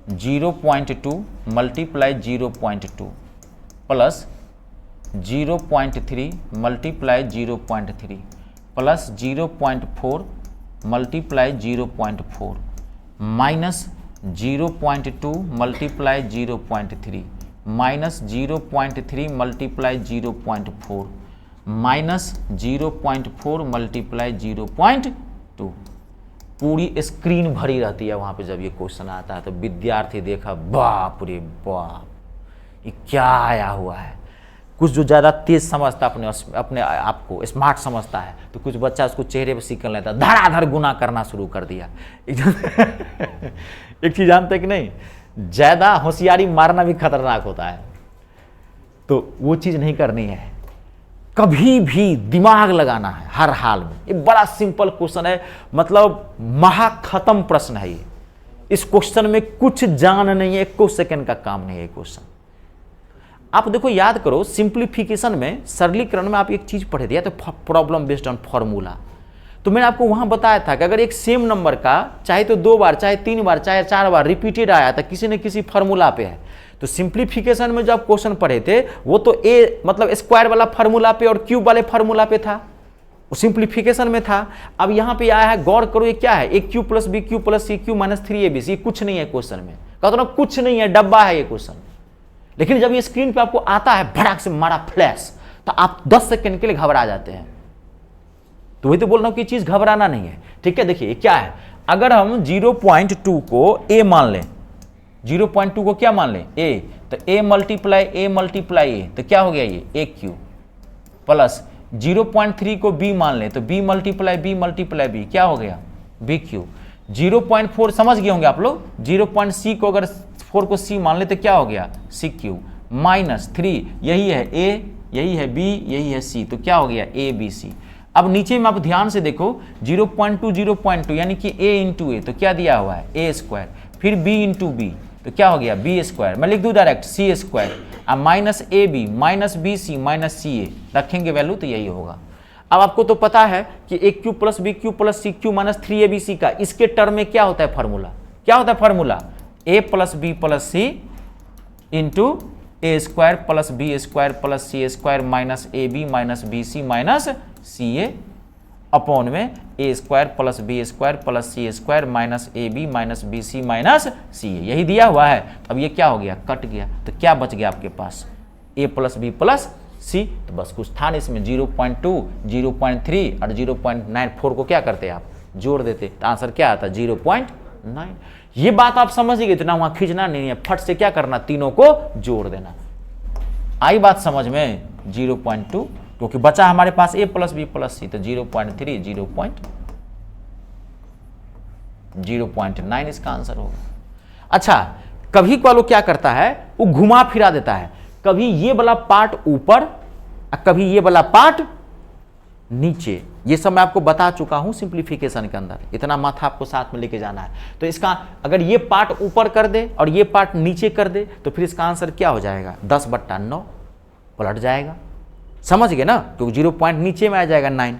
Speaker 1: 0.2 multiply 0.2 plus 0.3 multiply 0.3 plus 0.4 multiply 0.4 minus 0.2 multiply 0.3 minus 0.3 multiply 0.4 minus 0.4 multiply 0.2। पूरी स्क्रीन भरी रहती है वहाँ पे जब ये क्वेश्चन आता है, तो विद्यार्थी देखा बाप रे बाप ये क्या आया हुआ है। कुछ जो ज़्यादा तेज समझता अपने आप को स्मार्ट समझता है, तो कुछ बच्चा उसको चेहरे पे सीख लेता है, धड़ाधड़ गुना करना शुरू कर दिया। एक चीज़ जानते कि नहीं, ज़्यादा होशियारी मारना भी खतरनाक होता है, तो वो चीज़ नहीं करनी है। कभी भी दिमाग लगाना है हर हाल में। ये बड़ा सिंपल क्वेश्चन है, मतलब महाखत्म प्रश्न है ये। इस क्वेश्चन में कुछ जान नहीं है, 1 सेकंड का काम नहीं है क्वेश्चन। आप देखो याद करो, सिंप्लीफिकेशन में सरलीकरण में आप एक चीज पढ़े दिया तो प्रॉब्लम बेस्ड ऑन फॉर्मूला, तो मैंने आपको वहां बताया था कि अगर एक सेम नंबर का चाहे तो 2 बार, चाहे 3 बार, चाहे 4 बार रिपीटेड आया था किसी न किसी फार्मूला पे है, तो सिंप्लीफिकेशन में जो आप क्वेश्चन पढ़े थे वो तो ए मतलब स्क्वायर वाला फार्मूला पे और क्यूब वाले फार्मूला पे था, वो सिंप्लीफिकेशन में था। अब यहाँ पे आया है, गौर करो ये क्या है, A cube plus B cube plus C cube minus 3ab, कुछ नहीं है क्वेश्चन में, कहते ना कुछ नहीं है, डब्बा है ये क्वेश्चन। लेकिन जब ये स्क्रीन पे आपको आता है भड़ाक से मारा फ्लैश, तो आप 10 सेकंड के लिए घबरा जाते हैं। तो वही तो बोल रहा हूं कि चीज घबराना नहीं है, ठीक है। देखिए क्या है, अगर हम 0.2 को a मान लें, 0.2 को क्या मान लें a, तो a मल्टीप्लाई a, तो क्या हो गया ये a क्यू, प्लस 0.3 को b मान लें, तो b मल्टीप्लाई b, क्या हो गया b क्यू। 0.4 समझ गए होंगे आप लोग, 0.c को अगर 4 को c मान ले तो क्या हो गया c क्यू, माइनस 3 यही है a, यही है b, यही है c, तो क्या हो गया a b c। अब नीचे में आप ध्यान से देखो 0.2 यानी कि a इंटू ए, तो क्या दिया हुआ है a स्क्वायर, फिर b इंटू बी, तो क्या हो गया b स्क्वायर, मैं लिख दूं डायरेक्ट c स्क्वायर, अब minus A B minus B C minus C A, रखेंगे वैल्यू तो यही होगा। अब आपको तो पता है कि A cube plus B cube plus C cube minus 3abc का इसके टर्म में क्या होता है फार्मूला, क्या होता है formula, a plus B plus C into A square plus B square plus C square minus A B minus B C minus C A upon में A square plus B square plus C square minus A B minus B C minus C A, यही दिया हुआ है। अब ये क्या हो गया, कट गया, तो क्या बच गया आपके पास a प्लस बी प्लस सी, तो बस कुछ था नहीं इसमें, 0.2 0.3 और 0.94 को क्या करते आप जोड़ देते, तो आंसर क्या आता 0.9। ये बात आप समझ गए, इतना वहां खींचना नहीं है, फट से क्या करना तीनों को जोड़ देना। आई बात समझ में, 0.2 क्योंकि बचा हमारे पास a प्लस बी प्लस सी, तो 0.3 0.9 इसका आंसर होगा। अच्छा, कभी वालों क्या करता है, वो घुमा फिरा देता है, कभी ये वाला पार्ट ऊपर कभी ये वाला पार्ट नीचे, ये सब मैं आपको बता चुका हूं सिंप्लीफिकेशन के अंदर, इतना माथा आपको साथ में लेके जाना है। तो इसका अगर ये पार्ट ऊपर कर दे और ये पार्ट नीचे कर दे, तो फिर इसका आंसर क्या हो जाएगा 10/9 पलट जाएगा, समझ गए ना, क्योंकि 0 पॉइंट नीचे में आ जाएगा 9,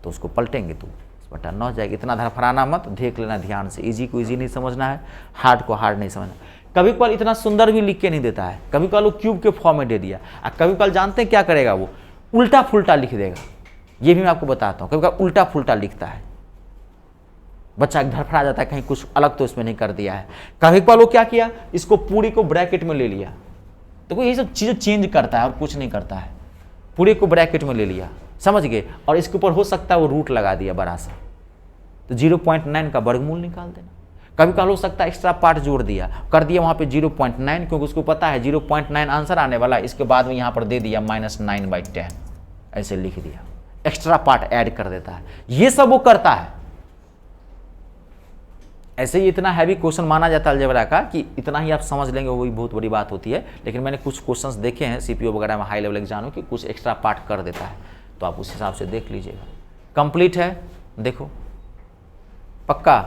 Speaker 1: तो उसको पलटेंगे तो 10/9 जाएगा। इतना धड़फड़ाना मत, देख लेना ध्यान से, इजी को इजी नहीं समझना है, हार्ड को हार्ड नहीं समझना। कभी कभार इतना सुंदर भी लिख के नहीं देता है, कभी कभार वो क्यूब के फॉर्म में दे दिया, और कभी कभार जानते हैं क्या करेगा, वो उल्टा फुल्टा लिख देगा, ये भी मैं आपको बताता हूँ, कभी कभार उल्टा फुल्टा लिखता है, बच्चा धड़फड़ा जाता है कहीं कुछ अलग तो इसमें नहीं कर दिया है। कभी कभार वो क्या किया, इसको पूरी को ब्रैकेट में ले लिया, तो ये सब चीज़ें चेंज करता है और कुछ नहीं करता है, पूरे को ब्रैकेट में ले लिया, समझ गए, और इसके ऊपर हो सकता है वो रूट लगा दिया बड़ा सा, तो 0.9 का वर्गमूल निकाल देना। कभी कभी हो सकता है एक्स्ट्रा पार्ट जोड़ दिया, कर दिया वहाँ पे 0.9, क्योंकि उसको पता है 0.9 आंसर आने वाला, इसके बाद में यहाँ पर दे दिया -9/10, ऐसे लिख दिया, एक्स्ट्रा पार्ट ऐड कर देता है, ये सब वो करता है। ऐसे ही इतना हैवी क्वेश्चन माना जाता है अलजेब्रा का कि इतना ही आप समझ लेंगे वही बहुत बड़ी बात होती है, लेकिन मैंने कुछ क्वेश्चंस देखे हैं सीपीओ वगैरह में हाई लेवल एग्जाम में कि कुछ एक्स्ट्रा पार्ट कर देता है, तो आप उस हिसाब से देख लीजिएगा। कंप्लीट है, देखो पक्का,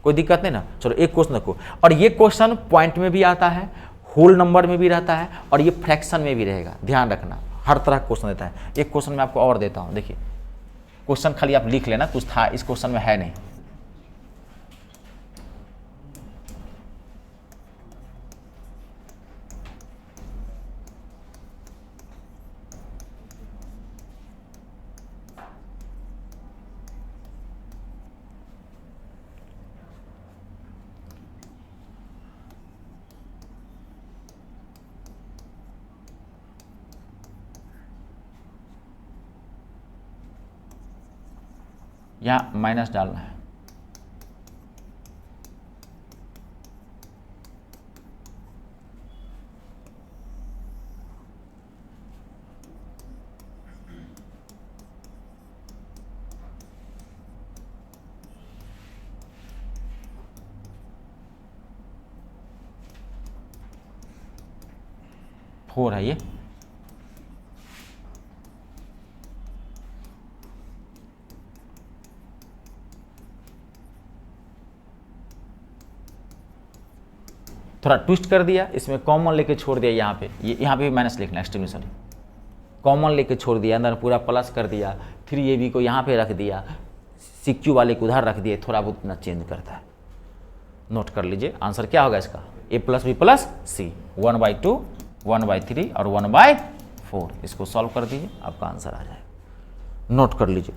Speaker 1: कोई दिक्कत नहीं ना। चलो एक क्वेश्चन देखो, और ये क्वेश्चन पॉइंट में भी आता है, होल नंबर में भी रहता है, और ये फ्रैक्शन में भी रहेगा, ध्यान रखना, हर तरह का क्वेश्चन देता है। एक क्वेश्चन मैं आपको और देता हूँ, देखिए क्वेश्चन खाली आप लिख लेना, कुछ था इस क्वेश्चन में है नहीं। यहाँ माइनस डालना है, फोर है ये, थोड़ा ट्विस्ट कर दिया, इसमें कॉमन लेके छोड़ दिया, यहाँ पे ये यहाँ पे भी माइनस लिखना, एक्सट्रीमिशन कॉमन लेके छोड़ दिया, अंदर पूरा प्लस कर दिया, 3ab को यहाँ पे रख दिया, CQ वाले को उधर रख दिए, थोड़ा बहुत इतना चेंज करता है। नोट कर लीजिए आंसर क्या होगा इसका, a प्लस बी प्लस सी, 1/2, 1/3 और 1/4। इसको सॉल्व कर दीजिए, आपका आंसर आ जाएगा। नोट कर लीजिए।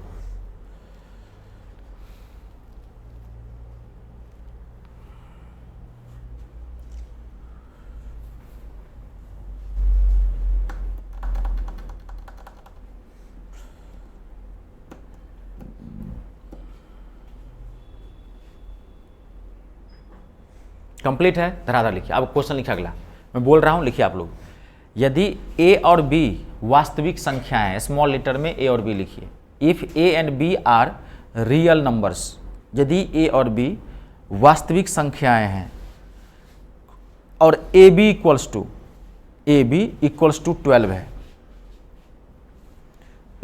Speaker 1: कंप्लीट है, धराधर लिखिए। अब क्वेश्चन लिखिए अगला, मैं बोल रहा हूं लिखिए आप लोग। यदि a और b वास्तविक संख्याएं हैं, स्मॉल लेटर में a और b लिखिए। If a and b are real numbers, यदि a और b वास्तविक संख्याएं हैं और ab इक्वल्स टू 12 है,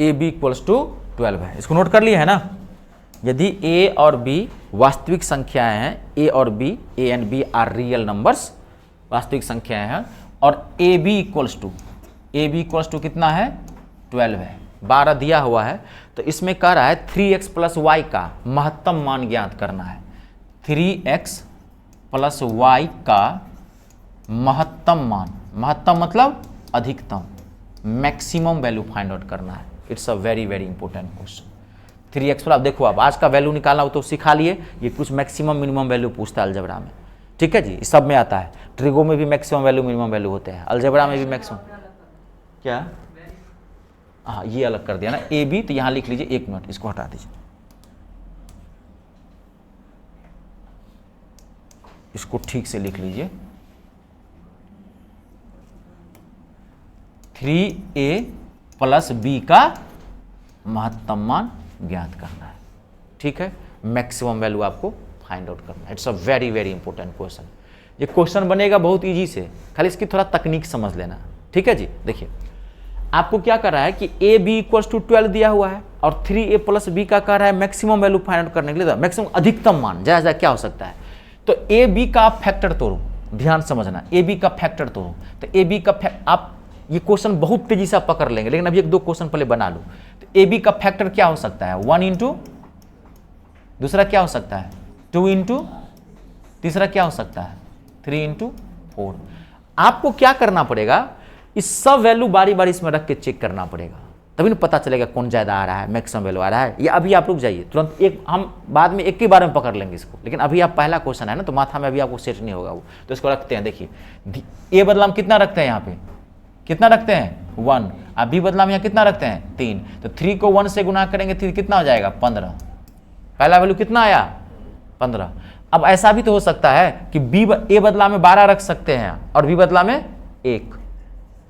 Speaker 1: ab इक्वल्स टू 12 है, इसको नोट कर लिए है ना। यदि a और b वास्तविक संख्याएं हैं, a और b, a and b are real numbers, वास्तविक संख्याएं हैं, और ab इक्वल्स टू कितना है, 12 है, 12 दिया हुआ है। तो इसमें कह रहा है 3x प्लस y का महत्तम मान ज्ञात करना है। 3x प्लस y का महत्तम मान, महत्तम मतलब अधिकतम, मैक्सिमम वैल्यू फाइंड आउट करना है। It's a very very important question. 3x plus, देखो आप आज का वैल्यू निकालना हो तो सिखा लिए, ये कुछ मैक्सिमम मिनिमम वैल्यू पूछता है अलजेब्रा में, ठीक है जी, इस सब में आता है। ट्रिगो में भी मैक्सिमम वैल्यू मिनिमम वैल्यू होते हैं, अलजेब्रा में भी मैक्सिमम। क्या, हाँ ये अलग कर दिया ना ए बी, तो यहाँ लिख लीजिए, 1 मिनट इसको हटा दीजिए, इसको ठीक से लिख लीजिए। 3a प्लस b का महत्तम मान ज्ञात करना है, ठीक है, मैक्सिमम वैल्यू आपको फाइंड आउट करना है। It's a very very important question. ये क्वेश्चन बनेगा बहुत इजी से, खाली इसकी थोड़ा तकनीक समझ लेना, ठीक है जी। देखिए आपको क्या कर रहा है कि a b इक्वल्स टू 12 दिया हुआ है और 3a प्लस b का कह रहा है मैक्सिमम वैल्यू फाइंड आउट करने के लिए, मैक्सिमम अधिकतम मान ज्यादा क्या हो सकता है। तो a b का आप फैक्टर तोड़ो, ध्यान समझना, a b का फैक्टर तोड़ो। तो a b का आप, ये क्वेश्चन बहुत तेजी से आप पकड़ लेंगे, लेकिन अभी 1-2 क्वेश्चन पहले बना लो। तो ए बी का फैक्टर क्या हो सकता है, 1 इंटू, दूसरा क्या हो सकता है 2 इंटू, तीसरा क्या हो सकता है 3 इंटू 4। आपको क्या करना पड़ेगा, इस सब वैल्यू बारी बारी इसमें रख के चेक करना पड़ेगा, तभी ना पता चलेगा कौन ज्यादा आ रहा है, मैक्सिमम वैल्यू आ रहा है। ये अभी आप रुक जाइए, तुरंत एक हम बाद में एक के बारे में पकड़ लेंगे इसको, लेकिन अभी आप पहला क्वेश्चन है ना, तो माथा में अभी आपको सेट नहीं होगा वो, तो इसको रखते हैं। देखिए ए बदला हम कितना रखते हैं, यहाँ पे कितना रखते हैं 1, अब बी बदला में यहाँ कितना रखते हैं 3, तो 3 को 1 से गुना करेंगे तो कितना हो जाएगा 15। पहला वैल्यू कितना आया 15। अब ऐसा भी तो हो सकता है कि बी ए बदला में 12 रख सकते हैं और बी बदला में 1,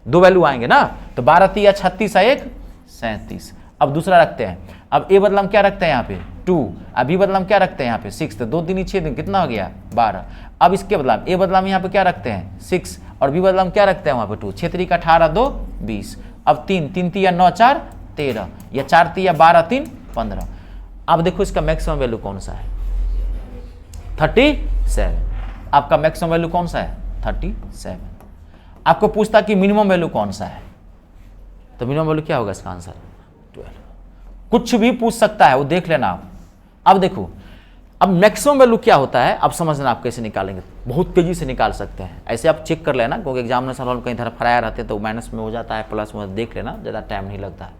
Speaker 1: 2 वैल्यू आएंगे ना, तो 12 3 36 1 37। अब दूसरा रखते हैं, अब ए बदला में क्या रखते हैं यहाँ पे 2, अब बी बदला में क्या रखते हैं यहाँ पे 6, तो 2 3 6 दिन कितना हो गया 12। अब इसके बदला में ए बदला में यहाँ पे क्या रखते हैं 6 और बी बदला में क्या रखते हैं वहाँ पे 2, 6 3 18 2 20। अब 3 3 3 9 4 13 या 4 3 12 3 15। अब देखो इसका मैक्सिमम वैल्यू कौन सा है 37। आपका मैक्सिमम वैल्यू कौन सा है 37। आपको पूछता कि मिनिमम वैल्यू कौन सा है, तो मिनिमम वैल्यू क्या होगा इसका आंसर 12। कुछ भी पूछ सकता है वो देख लेना आप। अब देखो अब मैक्सिमम वैल्यू क्या होता है, अब समझना आप कैसे निकालेंगे, बहुत तेजी से निकाल सकते हैं। ऐसे आप चेक कर लेना, क्योंकि एग्जामिनेशन हॉल में कहीं तरफ फराया रहते हैं तो माइनस में हो जाता है, प्लस में देख लेना, ज़्यादा टाइम नहीं लगता है।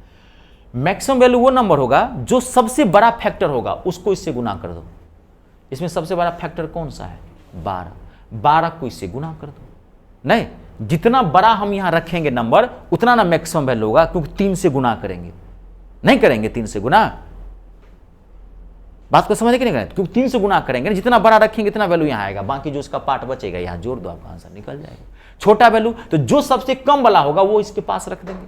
Speaker 1: मैक्सिमम वैल्यू वो नंबर होगा जो सबसे बड़ा फैक्टर होगा, उसको इससे गुना कर दो। इसमें सबसे बड़ा फैक्टर कौन सा है 12, 12 को इससे गुना कर दो। नहीं, जितना बड़ा हम यहाँ रखेंगे नंबर उतना ना मैक्सिमम वैल्यू होगा, क्योंकि 3 से गुना करेंगे, नहीं करेंगे 3 से गुना। बात को समझे कि नहीं करें, क्योंकि 3 से गुना करेंगे, जितना बड़ा रखेंगे इतना वैल्यू यहाँ आएगा, बाकी जो इसका पार्ट बचेगा यहाँ जोड़ दो, आपका आंसर निकल जाएगा। छोटा वैल्यू तो जो सबसे कम वाला होगा वो इसके पास रख देंगे,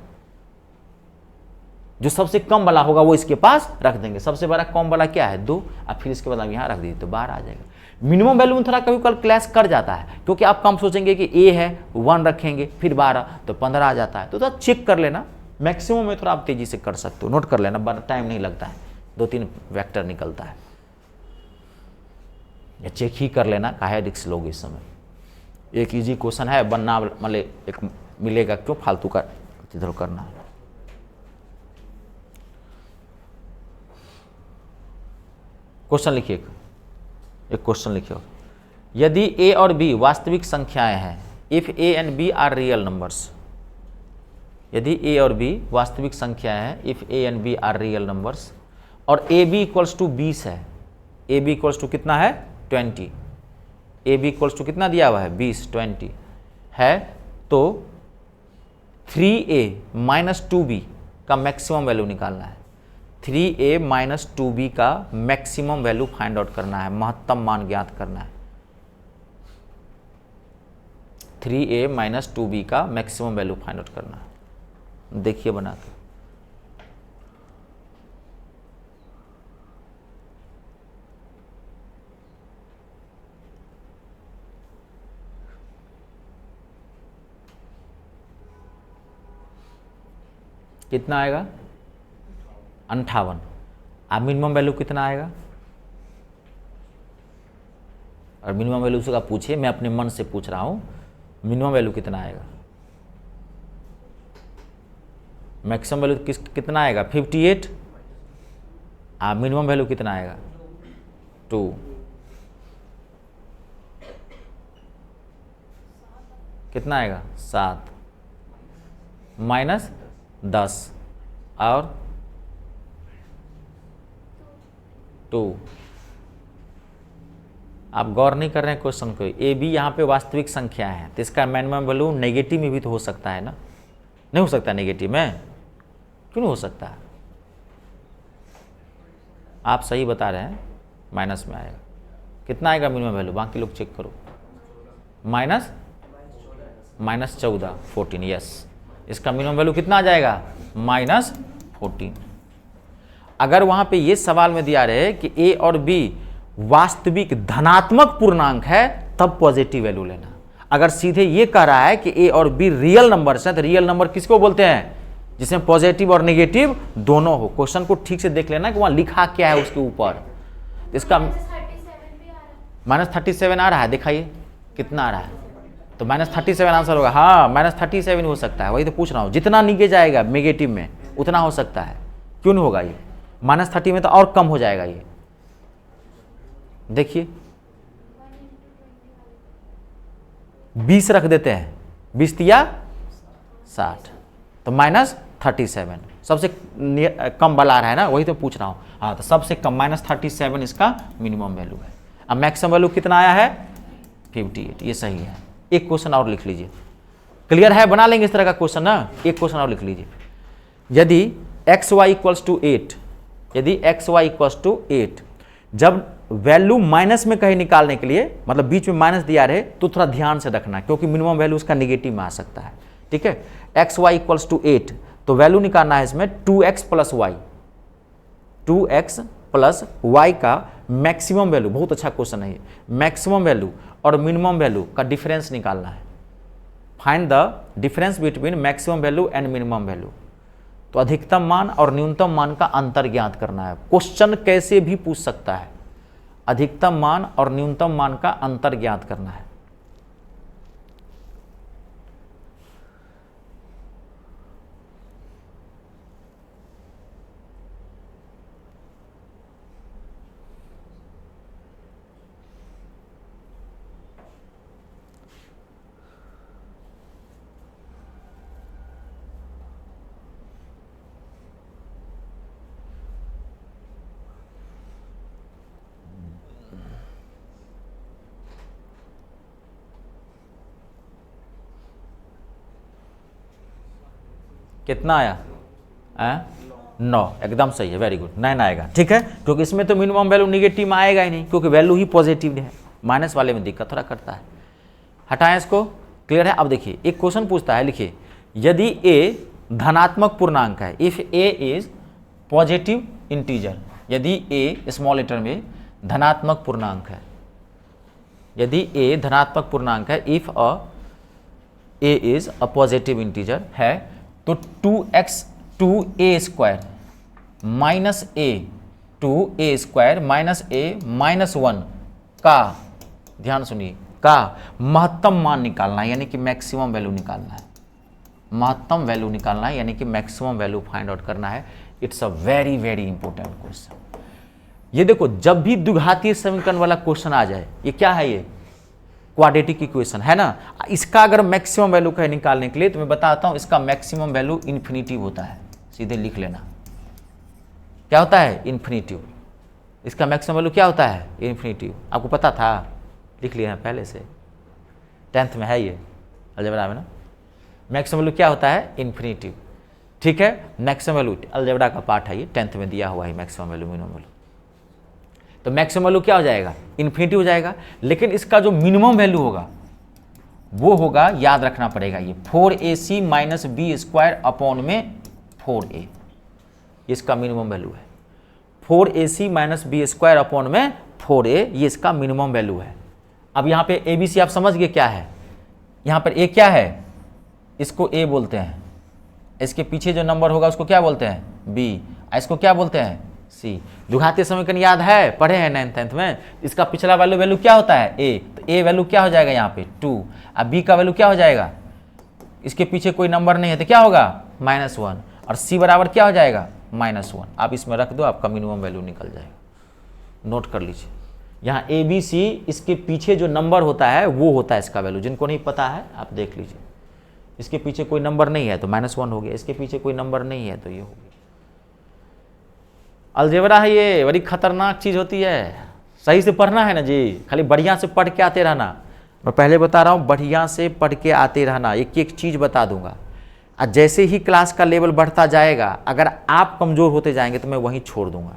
Speaker 1: जो सबसे कम वाला होगा वो इसके पास रख देंगे। सबसे बड़ा कम वाला क्या है 2, अब फिर इसके बाद हम यहाँ रख दीजिए तो 12 आ जाएगा। मिनिमम वैल्यू में थोड़ा कभी कल क्लैश कर जाता है, क्योंकि आप कम सोचेंगे कि ए है 1 रखेंगे फिर 12 तो 15 आ जाता है, तो थोड़ा चेक कर लेना। मैक्सिमम में थोड़ा आप तेजी से कर सकते हो, नोट कर लेना, बड़ा टाइम नहीं लगता है, 2-3 वेक्टर निकलता है, या चेक ही कर लेना, काहे रिस्क लोगे इस समय। एक इजी क्वेश्चन है, बनना मतलब एक मिलेगा, क्यों फालतू का इधर करना। क्वेश्चन लिखिए, एक क्वेश्चन लिखिए। यदि ए और बी वास्तविक संख्याएं हैं, if a and b are real numbers, यदि ए और बी वास्तविक संख्याएं हैं, if a and b are real numbers, और ए बी इक्वल्स टू 20 है, ए बी इक्वल्स टू कितना है 20, ए बी इक्वल्स टू कितना दिया हुआ है 20 20 है, तो 3a माइनस 2b का मैक्सिमम वैल्यू निकालना है। 3a माइनस 2b का मैक्सिमम वैल्यू फाइंड आउट करना है, महत्तम मान ज्ञात करना है। 3a माइनस 2b का मैक्सिमम वैल्यू फाइंड आउट करना है। देखिए बना के, कितना आएगा 58। अब मिनिमम वैल्यू कितना आएगा, और मिनिमम वैल्यू से आप पूछिए, मैं अपने मन से पूछ रहा हूं, मिनिमम वैल्यू कितना आएगा, मैक्सिमम वैल्यू कितना आएगा 58, मिनिमम वैल्यू कितना आएगा 2, कितना आएगा 7 माइनस 10 और 2। आप गौर नहीं कर रहे हैं क्वेश्चन को। ए बी यहाँ पे वास्तविक संख्या है, तो इसका मिनिमम वैल्यू नेगेटिव में भी तो हो सकता है ना, नहीं हो सकता नेगेटिव में, क्यों नहीं हो सकता? आप सही बता रहे हैं, माइनस में आएगा। कितना आएगा मिनिमम वैल्यू, बाकी लोग चेक करो, माइनस 14 14, यस। इसका मिनिमम वैल्यू कितना आ जाएगा -14। अगर वहां पे ये सवाल में दिया रहे कि ए और बी वास्तविक धनात्मक पूर्णांक है, तब पॉजिटिव वैल्यू लेना। अगर सीधे ये कह रहा है कि ए और बी रियल नंबर्स हैं, तो रियल नंबर किसको बोलते हैं, जिसमें पॉजिटिव और नेगेटिव दोनों हो। क्वेश्चन को ठीक से देख लेना कि वहां लिखा क्या है उसके ऊपर। इसका -37 आ रहा है, दिखाइए कितना आ रहा है, तो -37 आंसर होगा। हाँ -37 हो सकता है, वही तो पूछ रहा हूँ। जितना नीचे जाएगा नेगेटिव में उतना हो सकता है, क्यों नहीं होगा? ये -30 में तो और कम हो जाएगा। ये देखिए 20 रख देते हैं, 20 तिया 60, तो -37 सबसे कम वाला आ रहा है ना, वही तो पूछ रहा हूँ। हाँ तो सबसे कम -37 इसका मिनिमम वैल्यू है। अब मैक्सिमम वैल्यू कितना आया है 58, ये सही है। एक क्वेश्चन और लिख लीजिए, क्लियर है? बना लेंगे इस तरह का क्वेश्चन ना। एक क्वेश्चन और लिख लीजिए, यदि xy इक्वल्स टू 8, यदि xy इक्वल्स टू 8, जब वैल्यू माइनस में कहीं निकालने के लिए, मतलब बीच में माइनस दिया रहे, तो थोड़ा ध्यान से रखना, क्योंकि मिनिमम वैल्यू उसका नेगेटिव में आ सकता है। ठीक है, xy इक्वल्स टू 8, तो वैल्यू निकालना है इसमें 2x plus y, 2x plus y का मैक्सिमम वैल्यू। बहुत अच्छा क्वेश्चन है ये। मैक्सिमम वैल्यू और मिनिमम वैल्यू का डिफरेंस निकालना है। Find the difference between maximum value and minimum value. तो अधिकतम मान और न्यूनतम मान का अंतर ज्ञात करना है। क्वेश्चन कैसे भी पूछ सकता है, अधिकतम मान और न्यूनतम मान का अंतर ज्ञात करना है। कितना आया 9, एकदम सही है, वेरी गुड, 9 आएगा। ठीक है, क्योंकि इसमें तो मिनिमम वैल्यू निगेटिव में आएगा ही नहीं, क्योंकि वैल्यू ही पॉजिटिव है। माइनस वाले में दिक्कत थोड़ा करता है। हटाएं इसको, क्लियर है? अब देखिए एक क्वेश्चन पूछता है, लिखिए यदि a धनात्मक पूर्णांक है, if a is positive integer, यदि a स्मॉल लेटर में धनात्मक पूर्णांक है, यदि a धनात्मक पूर्णांक है, if a is a positive integer है, तो 2x 2a square minus a 2a square minus a minus 1 का, ध्यान सुनिए, का महत्तम मान निकालना है, यानी कि मैक्सिमम वैल्यू निकालना है। महत्तम वैल्यू निकालना है, यानी कि मैक्सिमम वैल्यू फाइंड आउट करना है। It's a very very important question. ये देखो जब भी द्विघातीय समीकरण वाला क्वेश्चन आ जाए, ये क्या है, ये क्वाड्रेटिक इक्वेशन है ना, इसका अगर मैक्सिमम वैल्यू का निकालने के लिए तो मैं बताता हूं, इसका मैक्सिमम वैल्यू इन्फिनिटिव होता है। सीधे लिख लेना, क्या होता है, इन्फिनिटिव। इसका मैक्सिमम वैल्यू क्या होता है, इन्फिनिटिव। आपको पता था, लिख लिया है पहले से, 10th में है ये अलजेब्रा में ना। मैक्सिमम वैल्यू क्या होता है, इन्फिनिटिव। ठीक है, मैक्सिमम वैल्यू अलजेब्रा का पार्ट है ये, 10th में दिया हुआ है मैक्सिमम वैल्यू मिनिमम वैल्यू। तो मैक्सिमम वैल्यू क्या हो जाएगा, इन्फिनिटी हो जाएगा। लेकिन इसका जो मिनिमम वैल्यू होगा वो होगा, याद रखना पड़ेगा, ये 4ac minus B square upon में 4a, इसका मिनिमम वैल्यू है। 4ac minus B square upon में 4a, ये इसका मिनिमम वैल्यू है। अब यहाँ पे abc आप समझ गए क्या है, यहाँ पर a क्या है, इसको a बोलते हैं, इसके पीछे जो नंबर होगा उसको क्या बोलते हैं, b, इसको क्या बोलते हैं, c। द्विघातीय समीकरण याद है, पढ़े हैं 9th में। इसका पिछला वैल्यू क्या होता है, a, तो a वैल्यू क्या हो जाएगा यहाँ पे 2, अब b का वैल्यू क्या हो जाएगा, इसके पीछे कोई नंबर नहीं है तो क्या होगा, -1, और c बराबर क्या हो जाएगा, -1। आप इसमें रख दो, आपका मिनिमम वैल्यू निकल जाएगा। नोट कर लीजिए, यहाँ a b c, इसके पीछे जो नंबर होता है वो होता है इसका वैल्यू। जिनको नहीं पता है आप देख लीजिए, इसके पीछे कोई नंबर नहीं है तो -1 हो गया, इसके पीछे कोई नंबर नहीं है तो ये हो गया। अलजेब्रा है ये, बड़ी खतरनाक चीज़ होती है, सही से पढ़ना है ना जी, खाली बढ़िया से पढ़ के आते रहना। मैं पहले बता रहा हूँ, बढ़िया से पढ़ के आते रहना, एक एक चीज़ बता दूंगा। और जैसे ही क्लास का लेवल बढ़ता जाएगा, अगर आप कमज़ोर होते जाएंगे तो मैं वहीं छोड़ दूंगा।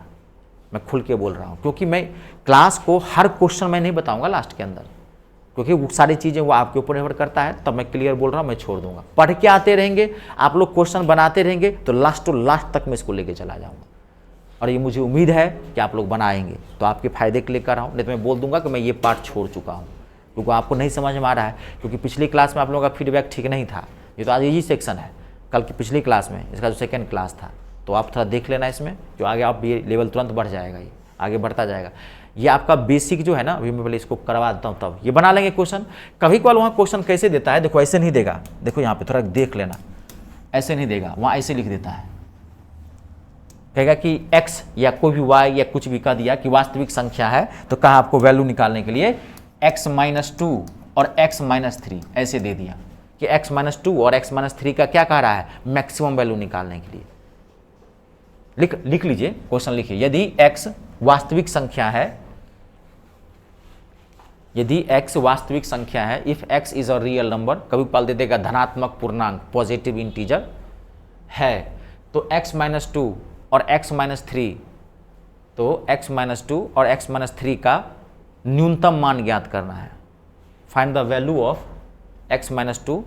Speaker 1: मैं खुल के बोल रहा हूँ, क्योंकि मैं क्लास को हर क्वेश्चन मैं नहीं बताऊँगा लास्ट के अंदर, क्योंकि वो सारी चीज़ें वो आपके ऊपर निर्भर करता है। तब मैं क्लियर बोल रहा हूँ, मैं छोड़ दूंगा। पढ़ के आते रहेंगे आप लोग, क्वेश्चन बनाते रहेंगे तो लास्ट टू लास्ट तक मैं इसको लेके चला जाऊँगा, और ये मुझे उम्मीद है कि आप लोग बनाएंगे। तो आपके फायदे के लिए कर रहा हूँ, नहीं तो मैं बोल दूंगा कि मैं ये पार्ट छोड़ चुका हूँ, क्योंकि आपको नहीं समझ में आ रहा है। क्योंकि पिछली क्लास में आप लोगों का फीडबैक ठीक नहीं था, ये तो आज यही सेक्शन है, कल की पिछली क्लास में इसका जो सेकेंड क्लास था, तो आप थोड़ा देख लेना इसमें, जो आगे आप ये लेवल तुरंत बढ़ जाएगा, ये आगे बढ़ता जाएगा। ये आपका बेसिक जो है ना, अभी मैं पहले इसको करवा देता हूँ, तब ये बना लेंगे क्वेश्चन। कभी कभार वहाँ क्वेश्चन कैसे देता है, देखो ऐसे नहीं देगा, देखो यहाँ पे थोड़ा देख लेना, ऐसे नहीं देगा, वहाँ ऐसे लिख देता है, कहेगा कि x या कोई भी y या कुछ भी कह दिया कि वास्तविक संख्या है, तो कहा आपको वैल्यू निकालने के लिए x-2 और x-3 ऐसे दे दिया कि x-2 और x-3 का क्या कह रहा है, मैक्सिमम वैल्यू निकालने के लिए। लिख लीजिए, क्वेश्चन लिखिए, यदि x वास्तविक संख्या है, यदि x वास्तविक संख्या है, if x is a real number, कभी पाल दे देगा धनात्मक पूर्णांक, पॉजिटिव इंटीजर है, तो x-2 और x-3, तो x-2 और x-3 का न्यूनतम मान ज्ञात करना है। Find the value of x-2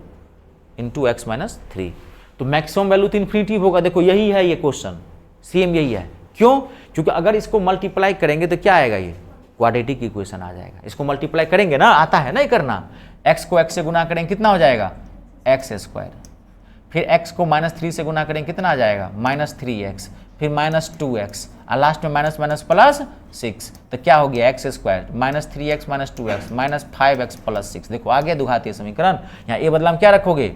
Speaker 1: into x-3। तो मैक्सिमम वैल्यू तो इन्फिनिटी होगा। देखो यही है ये क्वेश्चन, सेम यही है। क्यों? क्योंकि अगर इसको मल्टीप्लाई करेंगे तो क्या आएगा, ये क्वाड्रेटिक इक्वेशन आ जाएगा। इसको मल्टीप्लाई करेंगे ना, आता है ना ये करना, x को x से गुना करेंगे कितना हो जाएगा, x², फिर x को -3 से गुना करेंगे कितना आ जाएगा, -3x, फिर -2x, और लास्ट में माइनस माइनस प्लस 6, तो क्या हो गया, x² -3x -2x -5x + 6। देखो आ गया द्विघातीय समीकरण। यहाँ a बदला में क्या रखोगे,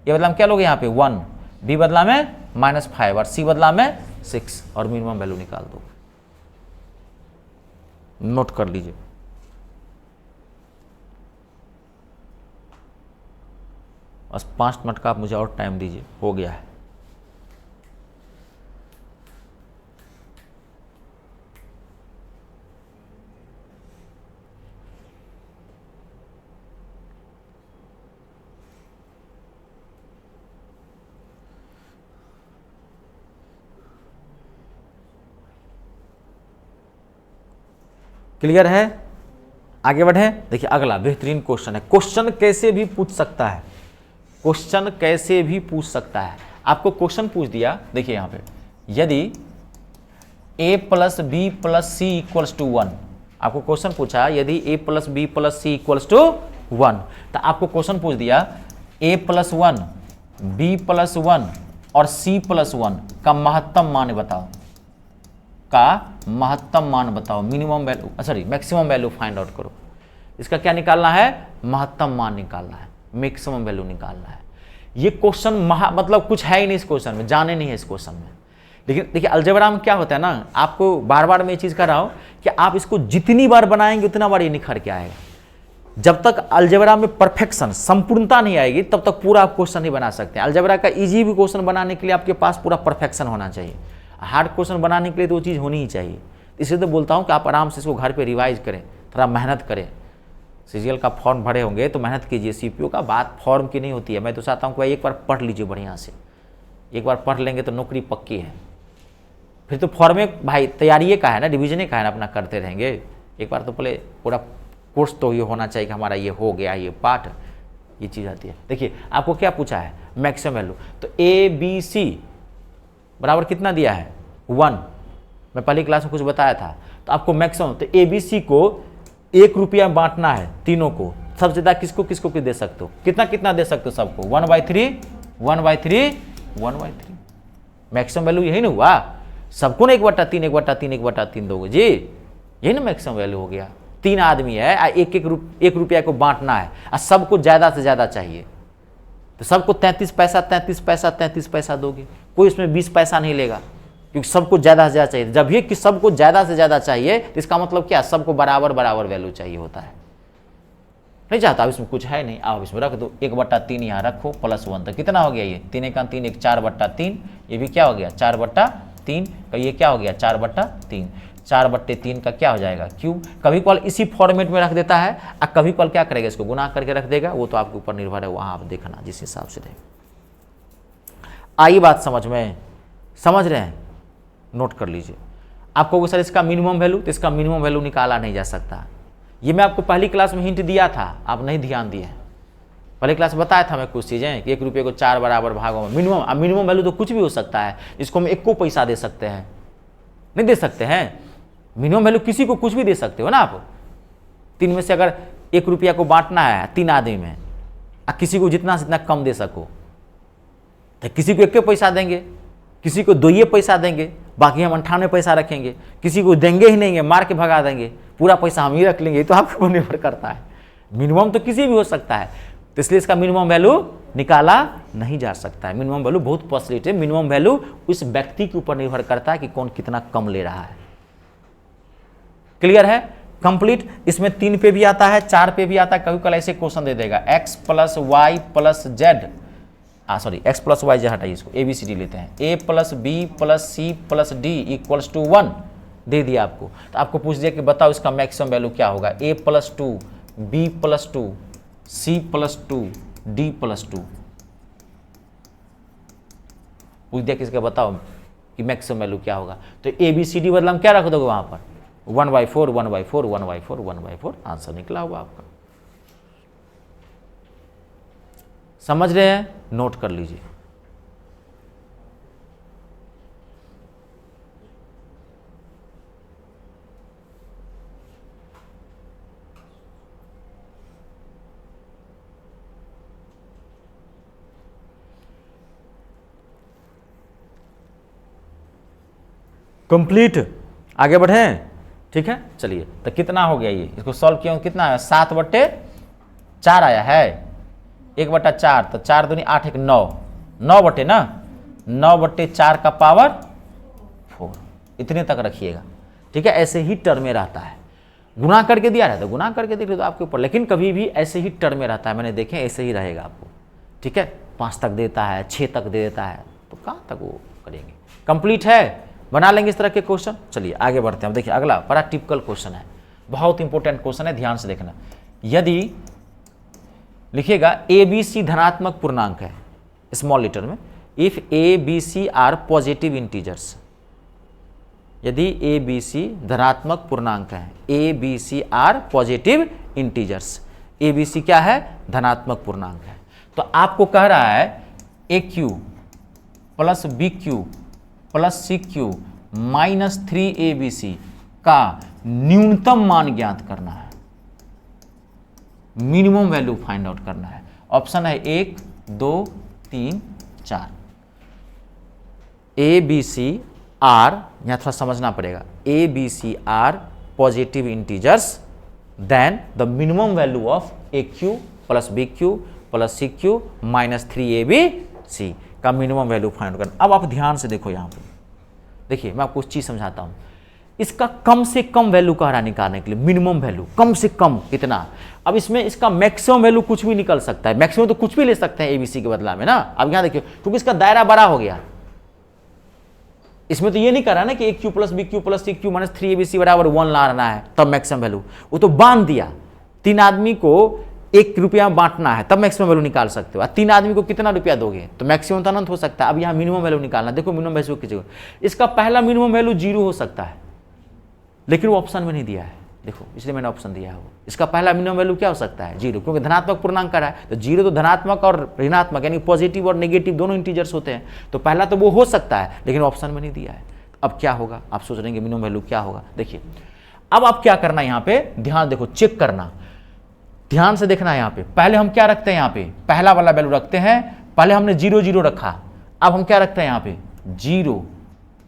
Speaker 1: a बदला में क्या लोगे, यहाँ पे 1, b बदला में -5 और c बदला में 6, और मिनिमम वैल्यू निकाल दो। नोट कर लीजिए। बस 5 मिनट का आप मुझे और टाइम दीजिए, हो गया है। क्लियर है, आगे बढ़े। देखिए अगला बेहतरीन क्वेश्चन है। क्वेश्चन कैसे भी पूछ सकता है, क्वेश्चन कैसे भी पूछ सकता है। आपको क्वेश्चन पूछ दिया, देखिए यहाँ पे, यदि a + b + c = 1, आपको क्वेश्चन पूछा यदि a + b + c = 1, तो आपको क्वेश्चन पूछ दिया a + 1 b + 1 और c + 1 का महत्तम मान बताओ, का महत्तम मान बताओ, minimum value, sorry maximum value find out करो। इसका क्या निकालना है, महत्तम मान निकालना है, मैक्सिमम वैल्यू निकालना है। ये क्वेश्चन मतलब कुछ है ही नहीं इस क्वेश्चन में, जाने नहीं है इस क्वेश्चन में। लेकिन देखिए अलजेब्रा में क्या होता है ना, आपको बार बार मैं ये चीज़ कर रहा हूँ कि आप इसको जितनी बार बनाएंगे उतना बार ये निखर के आएगा। जब तक अलजेब्रा में परफेक्शन, संपूर्णता नहीं आएगी, तब तक पूरा आप क्वेश्चन नहीं बना सकते। अलजेब्रा का इजी भी क्वेश्चन बनाने के लिए आपके पास पूरा परफेक्शन होना चाहिए, हार्ड क्वेश्चन बनाने के लिए तो वो चीज़ होनी ही चाहिए। इसलिए तो बोलता हूँ कि आप आराम से इसको घर पे रिवाइज करें, थोड़ा मेहनत करें। सीजीएल का फॉर्म भरे होंगे तो मेहनत कीजिए। सीपीओ का बात फॉर्म की नहीं होती है। मैं तो चाहता हूँ कि भाई एक बार पढ़ लीजिए बढ़िया से, एक बार पढ़ लेंगे तो नौकरी पक्की है। फिर तो फॉर्मे भाई तैयारी का है ना, डिवीजन का है ना, अपना करते रहेंगे। एक बार तो पहले पूरा कोर्स तो ये होना चाहिए कि हमारा ये हो गया, ये पार्ट, ये चीज़ आती है। देखिए आपको क्या पूछा है, मैक्सिमम वैल्यू। तो ए बी सी बराबर कितना दिया है 1, मैं पहली क्लास में कुछ बताया था। तो आपको मैक्सिमम, तो ए बी सी को 1 रुपया बांटना है तीनों को। सबसे ज़्यादा किसको किसको दे सकते हो, कितना कितना दे सकते हो सबको, 1/3 1/3 1/3। मैक्सिमम वैल्यू यही ना हुआ, सबको ना 1/3 1/3 1/3 दोगे जी, यही ना मैक्सिमम वैल्यू हो गया। 3 आदमी है, 1 रुपया को बांटना है और सबको ज़्यादा से ज़्यादा चाहिए, तो सबको 33 पैसा 33 पैसा 33 पैसा दोगे, कोई उसमें 20 पैसा नहीं लेगा, क्योंकि सबको ज़्यादा से ज़्यादा चाहिए। जब ये कि सबको ज़्यादा से ज़्यादा चाहिए तो इसका मतलब क्या, सबको बराबर बराबर वैल्यू चाहिए होता है। नहीं चाहता अब इसमें कुछ है नहीं, आप इसमें रख दो 1/3 यहाँ रखो +1, तो कितना हो गया ये 3 × 3 1 4/3, ये भी क्या हो गया 4/3 का, ये क्या हो गया 4/3, 4/3 का क्या हो जाएगा क्यूब। कभी कल इसी फॉर्मेट में रख देता है और कभी कल क्या करेगा, इसको गुना करके रख देगा, वो तो आपके ऊपर निर्भर है, वहाँ आप देखना जिस हिसाब से रहे। आई बात समझ में, समझ रहे हैं, नोट कर लीजिए। आपको सर इसका मिनिमम वैल्यू, तो इसका मिनिमम वैल्यू निकाला नहीं जा सकता। ये मैं आपको पहली क्लास में हिंट दिया था, आप नहीं ध्यान दिए। पहली क्लास में बताया था मैं कुछ चीज़ें कि 1 रुपये को 4 बराबर भागों में मिनिमम। अब मिनिमम वैल्यू तो कुछ भी हो सकता है, इसको हम 1 को पैसा दे सकते हैं, नहीं दे सकते हैं। मिनिमम वैल्यू किसी को कुछ भी दे सकते हो ना आप। 3 में से अगर 1 रुपया को बांटना है 3 आदमी में, और किसी को जितना से जितना कम दे सको, तो किसी को 1 पैसा देंगे, किसी को 2 पैसा देंगे, बाकी हम 98 पैसा रखेंगे, किसी को देंगे ही नहीं, मार के भगा देंगे, पूरा पैसा हम ही रख लेंगे। तो आपके ऊपर निर्भर करता है। मिनिमम तो किसी भी हो सकता है, तो इसलिए इसका मिनिमम वैल्यू निकाला नहीं जा सकता है। मिनिमम वैल्यू बहुत पॉसिबिलिटी है। मिनिमम वैल्यू उस व्यक्ति के ऊपर निर्भर करता है कि कौन कितना कम ले रहा है। क्लियर है, कंप्लीट। इसमें 3 पे भी आता है, 4 पे भी आता है। कभी कल ऐसे क्वेश्चन दे देगा x + y + z, sorry x + y z हटाइए, इसको ABCD लेते हैं, a + b + c + d = 1 दे दिया आपको। तो आपको पूछ दिया कि बताओ इसका मैक्सिमम वैल्यू क्या होगा, a + 2 b + 2 c + 2 d + 2। पूछ दिया किसका, बताओ कि मैक्सिमम वैल्यू क्या होगा। तो ABCD बदला हम क्या रख दोगे वहां पर, 1/4 1/4 1/4 1/4, आंसर निकला हुआ आपका। समझ रहे हैं, नोट कर लीजिए। कंप्लीट, आगे बढ़े, ठीक है। चलिए तो कितना हो गया ये, इसको सॉल्व किया कितना आया, 7/4 आया है, 1/4, तो 4 दूनी 8 1 9, 9 ना 9/4 का पावर 4, इतने तक रखिएगा, ठीक है। ऐसे ही टर्म में रहता है, गुना करके दिया रहता है, गुना करके दिया तो आपके ऊपर, लेकिन कभी भी ऐसे ही टर्म में रहता है, मैंने देखे ऐसे ही रहेगा आपको, ठीक है। 5 तक देता है, 6 तक दे देता है, तो कहाँ तक वो करेंगे। कंप्लीट है, बना लेंगे इस तरह के क्वेश्चन। चलिए आगे बढ़ते हैं। देखिए अगला बड़ा टिपिकल क्वेश्चन है, बहुत इंपॉर्टेंट क्वेश्चन है, ध्यान से देखना। यदि लिखिएगा ABC धनात्मक पूर्णांक है, स्मॉल लेटर में, if ABC are positive integers, यदि ABC धनात्मक पूर्णांक है, ABC are positive integers, ABC क्या है, धनात्मक पूर्णांक है। तो आपको कह रहा है AQ + BQ + CQ - 3ABC का न्यूनतम मान ज्ञात करना है, मिनिमम वैल्यू फाइंड आउट करना है। ऑप्शन है 1 2 3 4। ABC आर, यहां थोड़ा समझना पड़ेगा, ABC are positive integers, then the minimum value of AQ + BQ + CQ - 3ABC का मिनिमम वैल्यू फाइंड करना। अब आप ध्यान से देखो, यहां पर देखिए मैं आपको उस चीज़ समझाता हूँ, इसका कम से कम वैल्यू कह रहा है निकालने के लिए, मिनिमम वैल्यू कम से कम कितना। अब इसमें इसका मैक्सिमम वैल्यू कुछ भी निकल सकता है, मैक्सिमम तो कुछ भी ले सकते हैं एबीसी के बदला में ना। अब यहाँ देखिए क्योंकि इसका दायरा बड़ा हो गया, इसमें तो ये नहीं कर रहा ना कि A cube plus B cube plus C cube minus 3abc बराबर 1 ला रहा है तब मैक्सिमम वैल्यू, वो तो बांध दिया। 3 आदमी को 1 रुपया बांटना है तब मैक्सिमम वैल्यू निकाल सकते हो। 3 आदमी को कितना रुपया दोगे तो मैक्सिमम तो अनंत हो सकता है। अब यहाँ मिनिमम वैल्यू निकालना, देखो मिनिमम वैल्यू कीजिएगा, इसका पहला मिनिमम वैल्यू 0 हो सकता है, लेकिन वो ऑप्शन में नहीं दिया है, देखो इसलिए मैंने ऑप्शन दिया है वो। इसका पहला मिनिमम वैल्यू क्या हो सकता है 0, क्योंकि धनात्मक पूर्णांक का है, तो 0 तो धनात्मक और ऋणात्मक यानी पॉजिटिव और नेगेटिव दोनों इंटीजर्स होते हैं, तो पहला तो वो हो सकता है, लेकिन ऑप्शन में नहीं दिया है। अब क्या होगा, आप सोच रहे हैं मिनिमम वैल्यू क्या होगा। देखिए अब आप क्या करना है, यहाँ पे ध्यान देखो, चेक करना, ध्यान से देखना है। यहाँ पे पहले हम क्या रखते हैं, यहाँ पे पहला वाला वैल्यू रखते हैं, पहले हमने 0 0 रखा, अब हम क्या रखते हैं यहाँ पे 0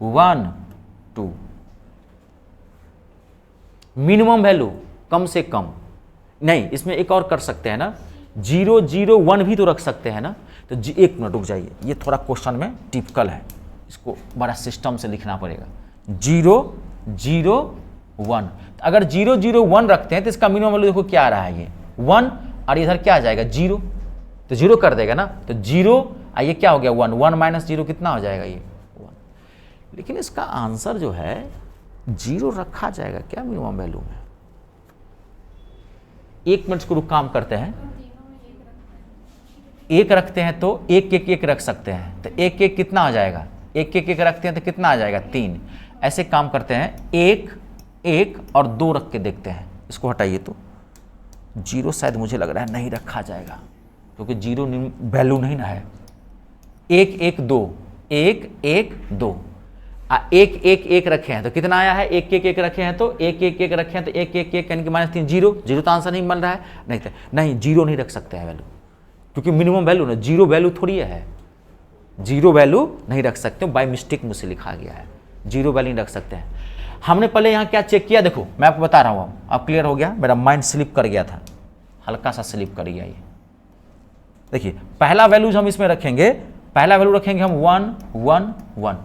Speaker 1: 1 2। मिनिमम वैल्यू कम से कम नहीं, इसमें एक और कर सकते हैं ना, 0 0 1 भी तो रख सकते हैं ना। तो एक मिनट रुक जाइए, ये थोड़ा क्वेश्चन में टिपिकल है, इसको बड़ा सिस्टम से लिखना पड़ेगा। 0 0 1, तो अगर 0 0 1 रखते हैं तो इसका मिनिमम वैल्यू देखो क्या आ रहा है, ये 1 और इधर क्या आ जाएगा 0, तो 0 कर देगा ना, तो 0 ये क्या हो गया 1, 1 माइनस 0 कितना हो जाएगा ये 1। लेकिन इसका आंसर जो है 0 रखा जाएगा क्या मिनिमम वैल्यू में। 1 मिनट को रुक, काम करते हैं, 1 रखते हैं तो 1 1 1 रख सकते हैं, तो 1 1 कितना आ जाएगा, 1 1 1 रखते हैं तो कितना आ जाएगा 3। ऐसे काम करते हैं, 1 1 और 2 रख के देखते हैं, इसको हटाइए तो 0 शायद मुझे लग रहा है नहीं रखा जाएगा, क्योंकि 0 वैल्यू नहीं ना है। 1 1 2 1 1 2 1 1 1 रखे हैं तो कितना आया है, 1 1 1 रखे हैं तो 1 1 1 रखे हैं तो 1 1 1 यानी कि -3 0 0 तो आंसर नहीं मिल रहा है, नहीं तो नहीं 0 नहीं रख सकते हैं वैल्यू, क्योंकि मिनिमम वैल्यू ना 0 वैल्यू थोड़ी है, 0 वैल्यू नहीं रख सकते, बाय मिस्टेक मुझसे लिखा गया है, 0 वैल्यू नहीं रख सकते हैं। हमने पहले यहाँ क्या चेक किया, देखो मैं आपको बता रहा हूँ, अब क्लियर हो गया, मेरा माइंड स्लिप कर गया था, हल्का सा स्लिप कर गया ये। देखिए पहला वैल्यूज हम इसमें रखेंगे, पहला वैल्यू रखेंगे हम 1 1 1,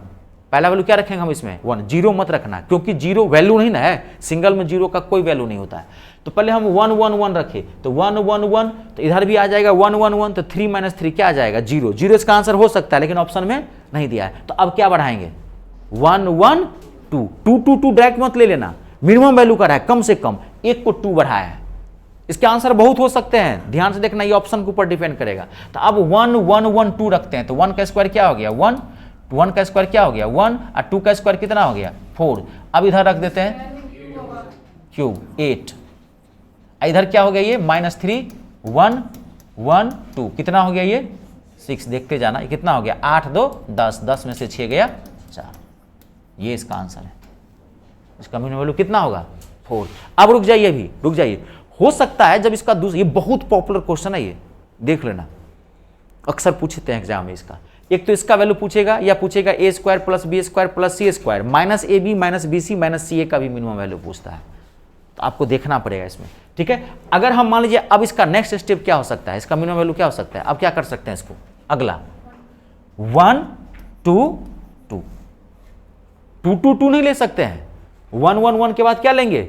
Speaker 1: पहला वैल्यू क्या रखेंगे हम इसमें 1, 0 मत रखना, क्योंकि 0 वैल्यू नहीं ना है, सिंगल में 0 का कोई वैल्यू नहीं होता है। तो पहले हम 1 1 1 रखे, तो 1 1 1, तो इधर भी आ जाएगा 1 1 1, तो 3 - 3 क्या आ जाएगा 0 0, इसका आंसर हो सकता है, लेकिन ऑप्शन में नहीं दिया है। तो अब क्या बढ़ाएंगे 1 1 2 2 2 2 डायरेक्ट मत ले लेना, मिनिमम वैल्यू का है, कम से कम 1 को 2 बढ़ाया है, इसके आंसर बहुत हो सकते हैं, ध्यान से देखना, ये ऑप्शन के ऊपर डिपेंड करेगा। तो अब 1 1 1 2 रखते हैं, तो 1 का स्क्वायर क्या हो गया 1, 1 का स्क्वायर क्या हो गया 1, और 2 का स्क्वायर कितना हो गया 4। अब इधर रख देते हैं क्यूब 8, इधर क्या हो गया ये -3 1 1 2, कितना हो गया ये 6, देखते जाना ये कितना हो गया 8 2 10, 10 में से 6 गया 4, ये इसका आंसर है। इसका मिनिमम वैल्यू कितना होगा 4। अब रुक जाइए, अभी रुक जाइए, हो सकता है जब इसका दूसरा, ये बहुत पॉपुलर क्वेश्चन है, ये देख लेना, अक्सर पूछते हैं एग्जाम में इसका। एक तो इसका वैल्यू पूछेगा, या पूछेगा a² + b² + c² -ab -bc -ca का भी मिनिमम वैल्यू पूछता है, तो आपको देखना पड़ेगा इसमें, ठीक है। अगर हम मान लीजिए अब इसका नेक्स्ट स्टेप क्या हो सकता है, इसका मिनिमम वैल्यू क्या हो सकता है, अब क्या कर सकते हैं इसको, अगला 1 2 2 2 2 2 नहीं ले सकते हैं, 1 1 1 के बाद क्या लेंगे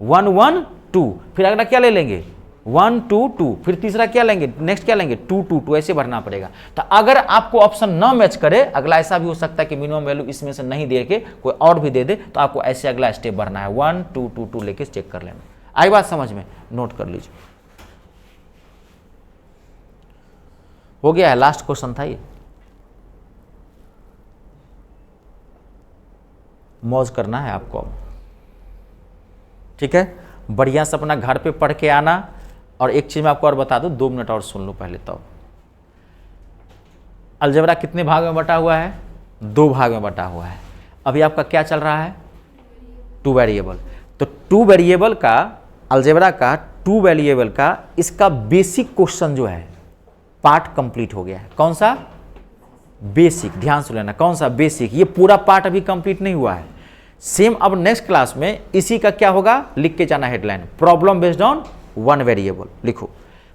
Speaker 1: 1 1 2, फिर अगला क्या ले लेंगे 1 2 2, फिर तीसरा क्या लेंगे, नेक्स्ट क्या लेंगे 2 2 2, ऐसे भरना पड़ेगा। तो अगर आपको ऑप्शन ना मैच करे, अगला ऐसा भी हो सकता है कि मिनिमम वैल्यू इसमें से नहीं दे के कोई और भी दे दे, तो आपको ऐसे अगला स्टेप भरना है, 1 2 2 2 लेके चेक कर लेना। आई बात समझ में, नोट कर लीजिए। हो गया है, लास्ट क्वेश्चन था ये, मौज करना है आपको, ठीक है। बढ़िया से अपना घर पे पढ़ के आना। और एक चीज़ मैं आपको और बता दूं, 2 मिनट और सुन लो पहले। तो अलजेब्रा कितने भाग में बटा हुआ है, 2 भाग में बटा हुआ है। अभी आपका क्या चल रहा है 2 वेरिएबल, तो 2 वेरिएबल का अलजेब्रा का 2 वेरिएबल का इसका बेसिक क्वेश्चन जो है पार्ट कंप्लीट हो गया है। कौन सा बेसिक, ध्यान से लेना, कौन सा बेसिक, ये पूरा पार्ट अभी कंप्लीट नहीं हुआ है। सेम अब नेक्स्ट क्लास में इसी का क्या होगा, लिख के जाना headline, problem based on 1 variable लिखो।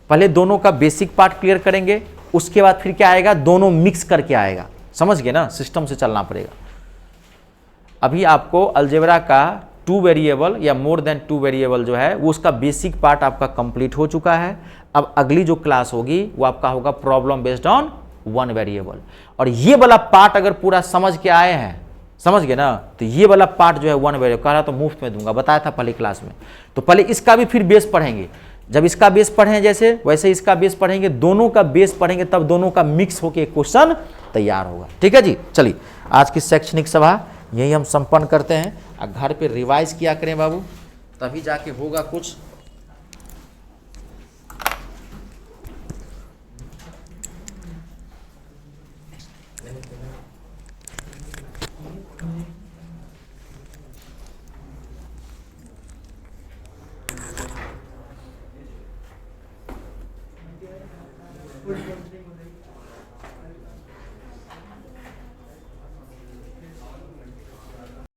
Speaker 1: पहले दोनों का बेसिक पार्ट क्लियर करेंगे, उसके बाद फिर क्या आएगा, दोनों मिक्स करके आएगा। समझ गए ना, सिस्टम से चलना पड़ेगा। अभी आपको अलजेब्रा का 2 वेरिएबल या मोर देन 2 वेरिएबल जो है वो उसका बेसिक पार्ट आपका कंप्लीट हो चुका है। अब अगली जो क्लास होगी वो आपका होगा प्रॉब्लम बेस्ड ऑन 1 वेरिएबल। और ये वाला पार्ट अगर पूरा समझ के आए हैं, समझ गए ना, तो ये वाला पार्ट जो है 1 वेरिएबल कह रहा तो मुफ्त में दूंगा, बताया था पहले क्लास में। तो पहले इसका भी फिर बेस पढ़ेंगे, जब इसका बेस पढ़ें जैसे वैसे इसका बेस पढ़ेंगे, दोनों का बेस पढ़ेंगे, तब दोनों का मिक्स होकर क्वेश्चन तैयार होगा। ठीक है जी, चलिए आज की शैक्षणिक सभा यही हम संपन्न करते हैं। और घर पे रिवाइज किया करें बाबू, तभी जाके होगा कुछ।